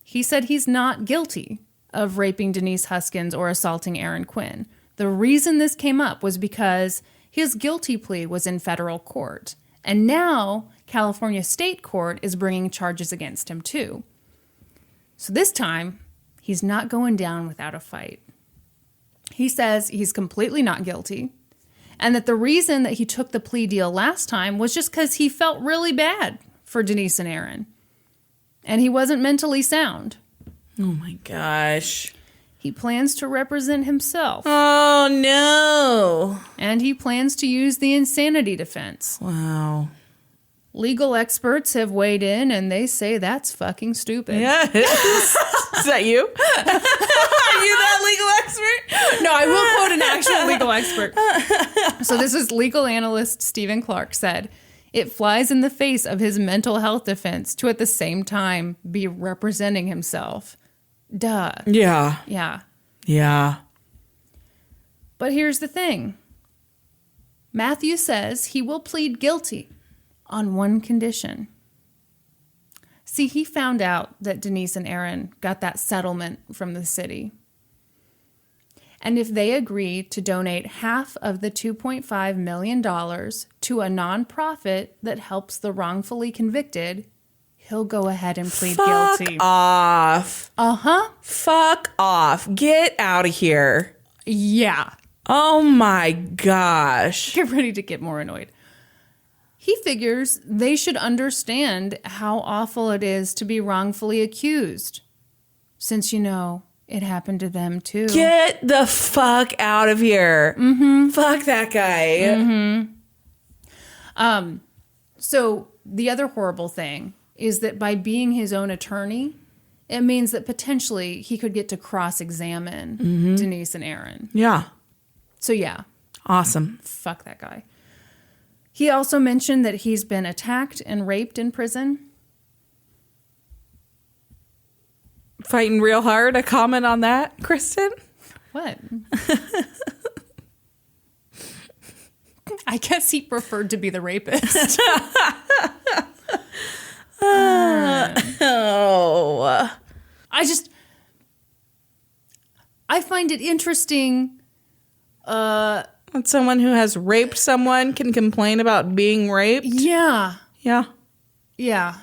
he said he's not guilty of raping Denise Huskins or assaulting Aaron Quinn. The reason this came up was because his guilty plea was in federal court. And now California State Court is bringing charges against him too. So this time, he's not going down without a fight. He says he's completely not guilty, and that the reason that he took the plea deal last time was just because he felt really bad for Denise and Aaron. And he wasn't mentally sound. Oh my gosh. He plans to represent himself. Oh no. And he plans to use the insanity defense. Wow. Legal experts have weighed in and they say that's fucking stupid. Yeah. Is that you? Are you that legal expert? No, I will quote an actual legal expert. So this is legal analyst Stephen Clark said, it flies in the face of his mental health defense to at the same time be representing himself. Duh. Yeah. Yeah. Yeah. But here's the thing. Matthew says he will plead guilty on one condition. See, he found out that Denise and Aaron got that settlement from the city. And if they agree to donate half of the $2.5 million to a nonprofit that helps the wrongfully convicted, he'll go ahead and plead guilty. Fuck off. Uh-huh. Fuck off. Get out of here. Yeah. Oh my gosh. Get ready to get more annoyed. He figures they should understand how awful it is to be wrongfully accused. Since, you know, it happened to them too. Get the fuck out of here. Mm-hmm. Fuck that guy. Mm-hmm. So the other horrible thing is that by being his own attorney, it means that potentially he could get to cross-examine Denise and Aaron. Yeah. So yeah. Awesome. Fuck that guy. He also mentioned that he's been attacked and raped in prison. Fighting real hard. A comment on that, Kristin? What? I guess he preferred to be the rapist. Oh. I find it interesting. Someone who has raped someone can complain about being raped. Yeah. Yeah. Yeah.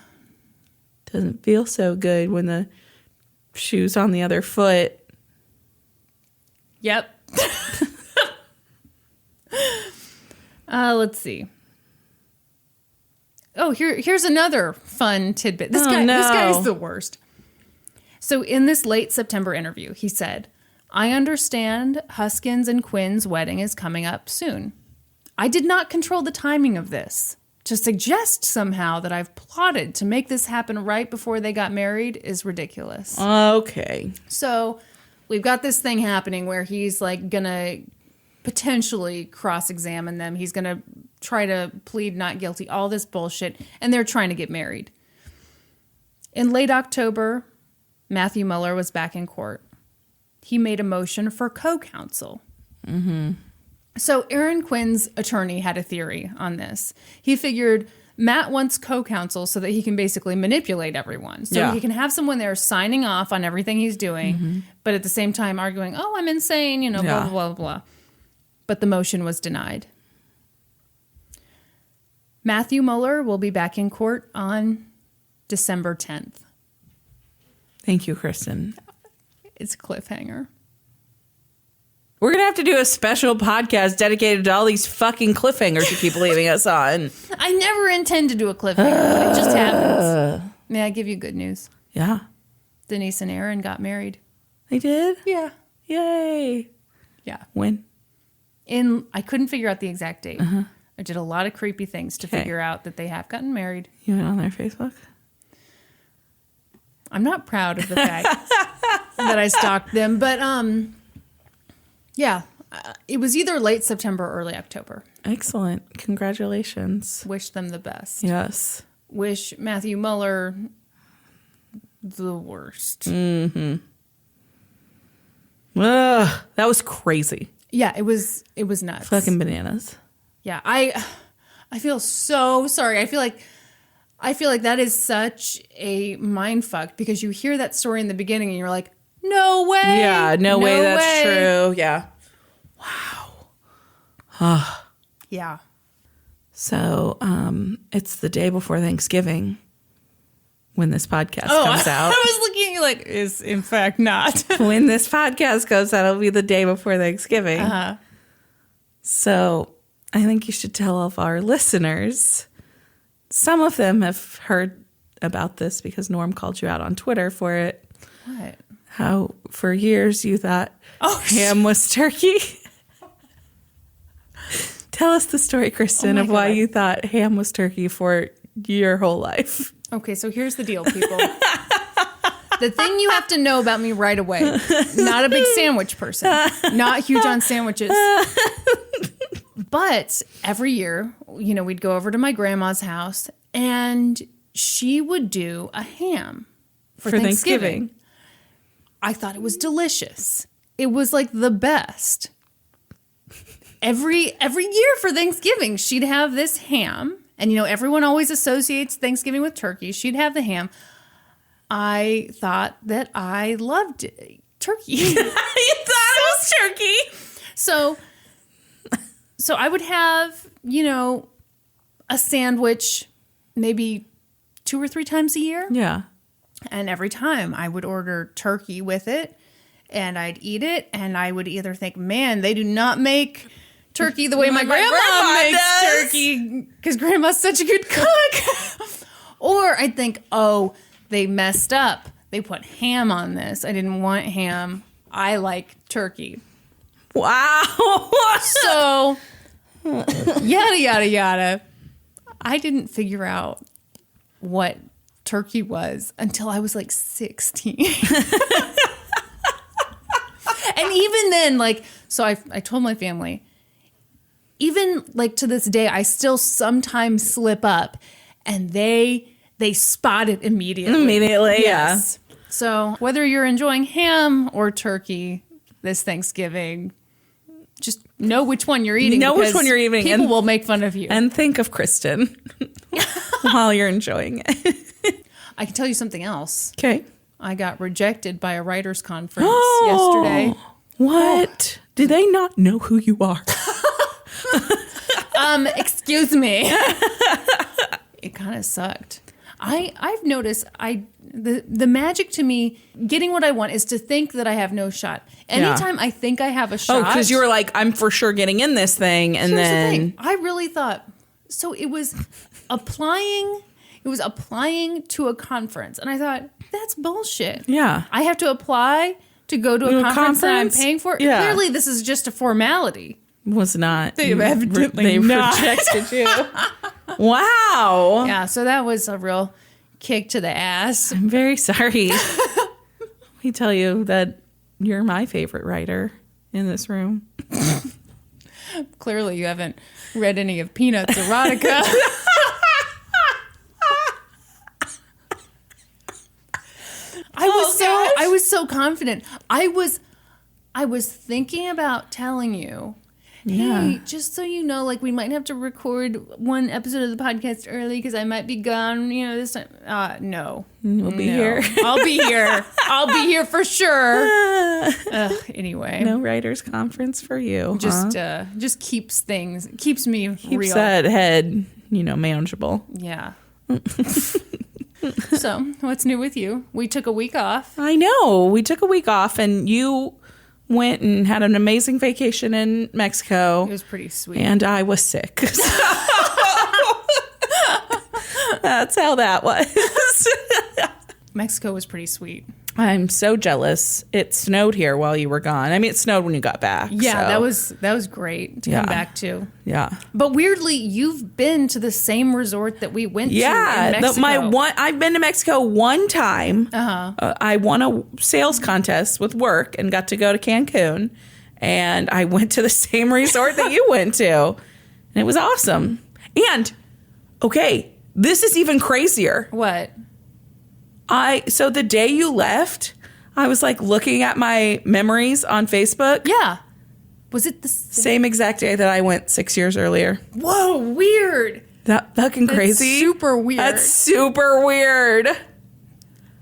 Doesn't feel so good when the shoe's on the other foot. Yep. Let's see. Oh, here's another fun tidbit. This guy is the worst. So in this late September interview, he said, I understand Huskins and Quinn's wedding is coming up soon. I did not control the timing of this. To suggest somehow that I've plotted to make this happen right before they got married is ridiculous. Okay. So we've got this thing happening where he's like gonna potentially cross-examine them. He's gonna try to plead not guilty, all this bullshit, and they're trying to get married. In late October, Matthew Mueller was back in court. He made a motion for co-counsel. Mm-hmm. So Aaron Quinn's attorney had a theory on this. He figured Matt wants co-counsel so that he can basically manipulate everyone. So he can have someone there signing off on everything he's doing, but at the same time arguing, oh, I'm insane, blah, blah, blah, blah. But the motion was denied. Matthew Mueller will be back in court on December 10th. Thank you, Kristin. It's a cliffhanger. We're going to have to do a special podcast dedicated to all these fucking cliffhangers you keep leaving us on. I never intend to do a cliffhanger. It just happens. May I give you good news? Yeah. Denise and Aaron got married. They did? Yeah. Yay. Yeah. When? I couldn't figure out the exact date. I did a lot of creepy things to figure out that they have gotten married. You went on their Facebook? I'm not proud of the fact that I stalked them, but yeah, it was either late September or early October. Excellent. Congratulations. Wish them the best. Yes. Wish Matthew Mueller the worst. Mm-hmm. Ugh, that was crazy. Yeah, it was nuts. Fucking bananas. Yeah, I feel so sorry. I feel like that is such a mind fuck because you hear that story in the beginning and you're like, no way. Yeah, no way that's true. Yeah. Wow. Yeah. So, it's the day before Thanksgiving when this podcast comes out. I was looking at you like, is in fact not. When this podcast goes out, it'll be the day before Thanksgiving. Uh-huh. So, I think you should tell all of our listeners. Some of them have heard about this because Norm called you out on Twitter for it. What? How for years you thought ham was turkey. Tell us the story, Kristin, of why you thought ham was turkey for your whole life. Okay, so here's the deal, people. The thing you have to know about me right away, not a big sandwich person, not huge on sandwiches. But every year, we'd go over to my grandma's house and she would do a ham for Thanksgiving. I thought it was delicious. It was like the best. Every year for Thanksgiving, she'd have this ham. And, everyone always associates Thanksgiving with turkey. She'd have the ham. I thought that I loved turkey. You thought it was turkey? So I would have, a sandwich maybe 2 or 3 times a year. Yeah. And every time I would order turkey with it and I'd eat it and I would either think, man, they do not make turkey the way my grandma makes turkey because grandma's such a good cook. Or I'd think, oh, they messed up. They put ham on this. I didn't want ham. I like turkey. Wow. So, yada, yada, yada. I didn't figure out what turkey was until I was like 16. And even then, so I told my family, even to this day, I still sometimes slip up and they spot it immediately. Immediately, yes. Yeah. So whether you're enjoying ham or turkey this Thanksgiving, just know which one you're eating. Know which one you're eating. People will make fun of you. And think of Kristin while you're enjoying it. I can tell you something else. Okay. I got rejected by a writers' conference yesterday. What? Do they not know who you are? Excuse me. It kind of sucked. I've noticed the magic to me getting what I want is to think that I have no shot. Anytime I think I have a shot. Oh, because you were like, I'm for sure getting in this thing, and then the thing. I really thought so. It was applying to a conference, and I thought that's bullshit. Yeah, I have to apply to go to a conference that I'm paying for? Yeah. Clearly, this is just a formality. Was not. They evidently rejected you. Wow. Yeah, so that was a real kick to the ass. I'm very sorry. Let me tell you that you're my favorite writer in this room. Clearly, you haven't read any of Peanuts erotica. I was so confident. I was thinking about telling you, hey, just so you know, like we might have to record one episode of the podcast early because I might be gone, this time. No. We'll be here. I'll be here. I'll be here for sure. Anyway. No writers conference for you. Just keeps me real. That head, manageable. Yeah. So, what's new with you? We took a week off. I know. We took a week off, and you went and had an amazing vacation in Mexico. It was pretty sweet. And I was sick. So that's how that was. Mexico was pretty sweet. I'm so jealous. It snowed here while you were gone. I mean, it snowed when you got back. Yeah, so. that was great to come back to. Yeah. But weirdly, you've been to the same resort that we went to in Mexico. I've been to Mexico one time. I won a sales contest with work and got to go to Cancun. And I went to the same resort that you went to. And it was awesome. And, okay, this is even crazier. What? So the day you left, I was like looking at my memories on Facebook. Yeah. Was it the same exact day that I went 6 years earlier? Whoa, weird. That fucking crazy. Super weird. That's super weird.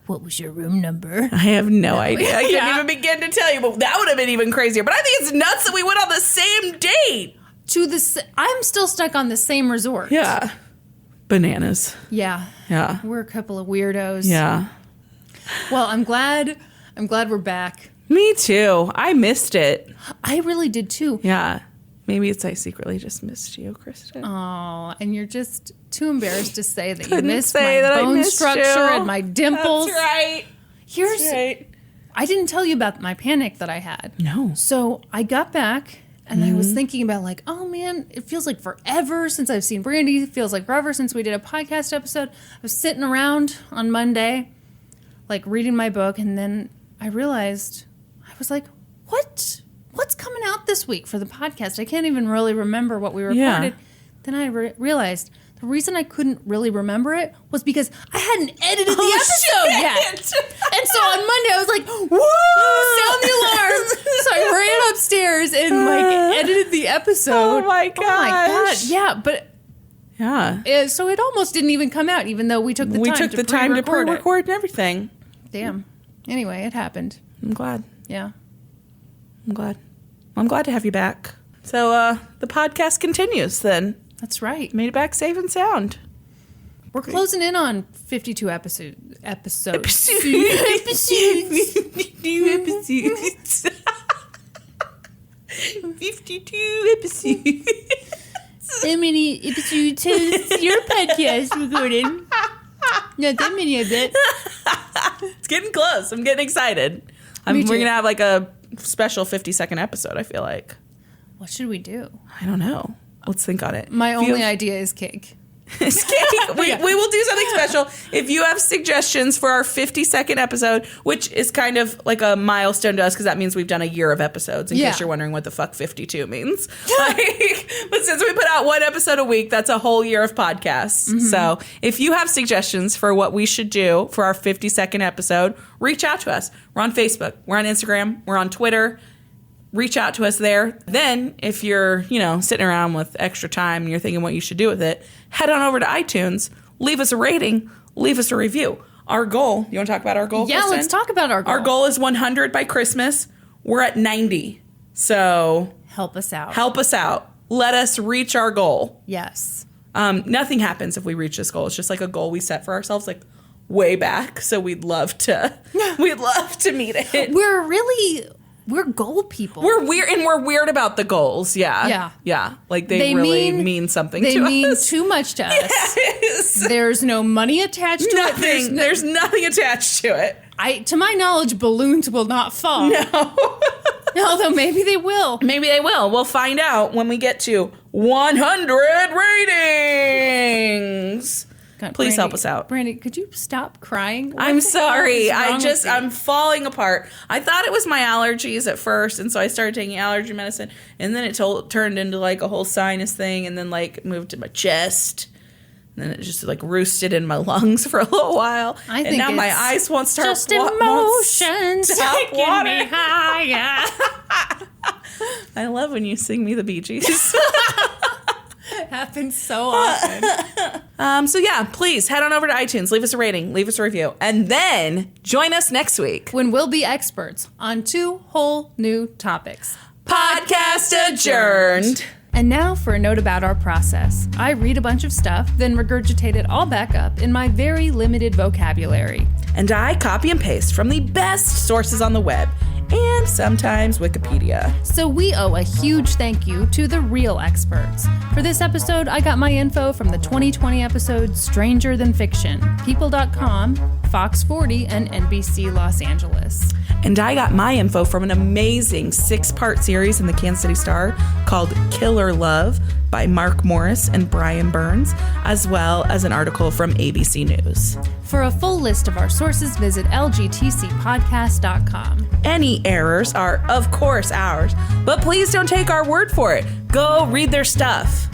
What was your room number? I have no idea. I can't even begin to tell you, but that would have been even crazier. But I think it's nuts that we went on the same date. I'm still stuck on the same resort. Yeah. Bananas. Yeah. Yeah. We're a couple of weirdos. Yeah. Well, I'm glad we're back. Me too. I missed it. I really did too. Yeah. Maybe I secretly just missed you, Kristin. Oh, and you're just too embarrassed to say that Couldn't you missed say my that bone I missed structure you. and my dimples. That's right. That's right. I didn't tell you about my panic that I had. No. So I got back and I was thinking about like, oh man, it feels like forever since I've seen Brandy. It feels like forever since we did a podcast episode. I was sitting around on Monday, like reading my book, and then I realized, I was like, what's coming out this week for the podcast? I can't even really remember what we recorded. Yeah. Then I realized the reason I couldn't really remember it was because I hadn't edited the episode yet. And so on Monday I was like, whoa, sound the alarm. So I ran upstairs and like edited the episode. Oh my gosh. Oh my God. Yeah, but yeah. So it almost didn't even come out, even though we took the time to pre-record and everything. Damn. Anyway, it happened. I'm glad. Yeah. I'm glad to have you back. So the podcast continues then. That's right. Made it back safe and sound. We're closing in on 52 episodes. 52 episodes. How many episodes is your podcast recording? Not that many, I bet. It's getting close. I'm getting excited. We're going to have like a special 50-second episode, I feel like. What should we do? I don't know. Let's think on it. My only idea is cake. It's cake. We will do something special. If you have suggestions for our 50-second episode, which is kind of like a milestone to us because that means we've done a year of episodes, in case you're wondering what the fuck 52 means. But since we put out one episode a week, that's a whole year of podcasts. Mm-hmm. So if you have suggestions for what we should do for our 50-second episode, reach out to us. We're on Facebook. We're on Instagram. We're on Twitter. Reach out to us there. Then, if you're, sitting around with extra time and you're thinking what you should do with it, head on over to iTunes, leave us a rating, leave us a review. Our goal, you want to talk about our goal? Yeah, Kristin? Let's talk about our goal. Our goal is 100 by Christmas. We're at 90. So help us out. Let us reach our goal. Yes. Nothing happens if we reach this goal. It's just like a goal we set for ourselves, like way back. So we'd love to meet it. We're goal people. We're weird, and we're weird about the goals. Yeah. Yeah. Like they really mean something to us. They mean too much to us. Yes. There's no money attached to it. There's nothing attached to it. To my knowledge, balloons will not fall. No. Although maybe they will. Maybe they will. We'll find out when we get to 100 ratings. God, Please help us out. Brandy, could you stop crying? I'm sorry. I'm falling apart. I thought it was my allergies at first, and so I started taking allergy medicine, and then it turned into like a whole sinus thing, and then like moved to my chest. And then it just like roosted in my lungs for a little while. And now my eyes won't start. Just emotions taking me higher. I love when you sing me the Bee Gees. Happens so often. So yeah, please head on over to iTunes, leave us a rating, leave us a review, and then join us next week when we'll be experts on 2 whole new topics. Podcast adjourned. And now for a note about our process. I read a bunch of stuff, then regurgitate it all back up in my very limited vocabulary. And I copy and paste from the best sources on the web, and sometimes Wikipedia. So we owe a huge thank you to the real experts. For this episode, I got my info from the 2020 episode Stranger Than Fiction, People.com, Fox 40, and NBC Los Angeles. And I got my info from an amazing 6-part series in the Kansas City Star called Killer Love by Mark Morris and Brian Burns, as well as an article from ABC News. For a full list of our sources, visit lgtcpodcast.com. Any errors are, of course, ours, but please don't take our word for it. Go read their stuff.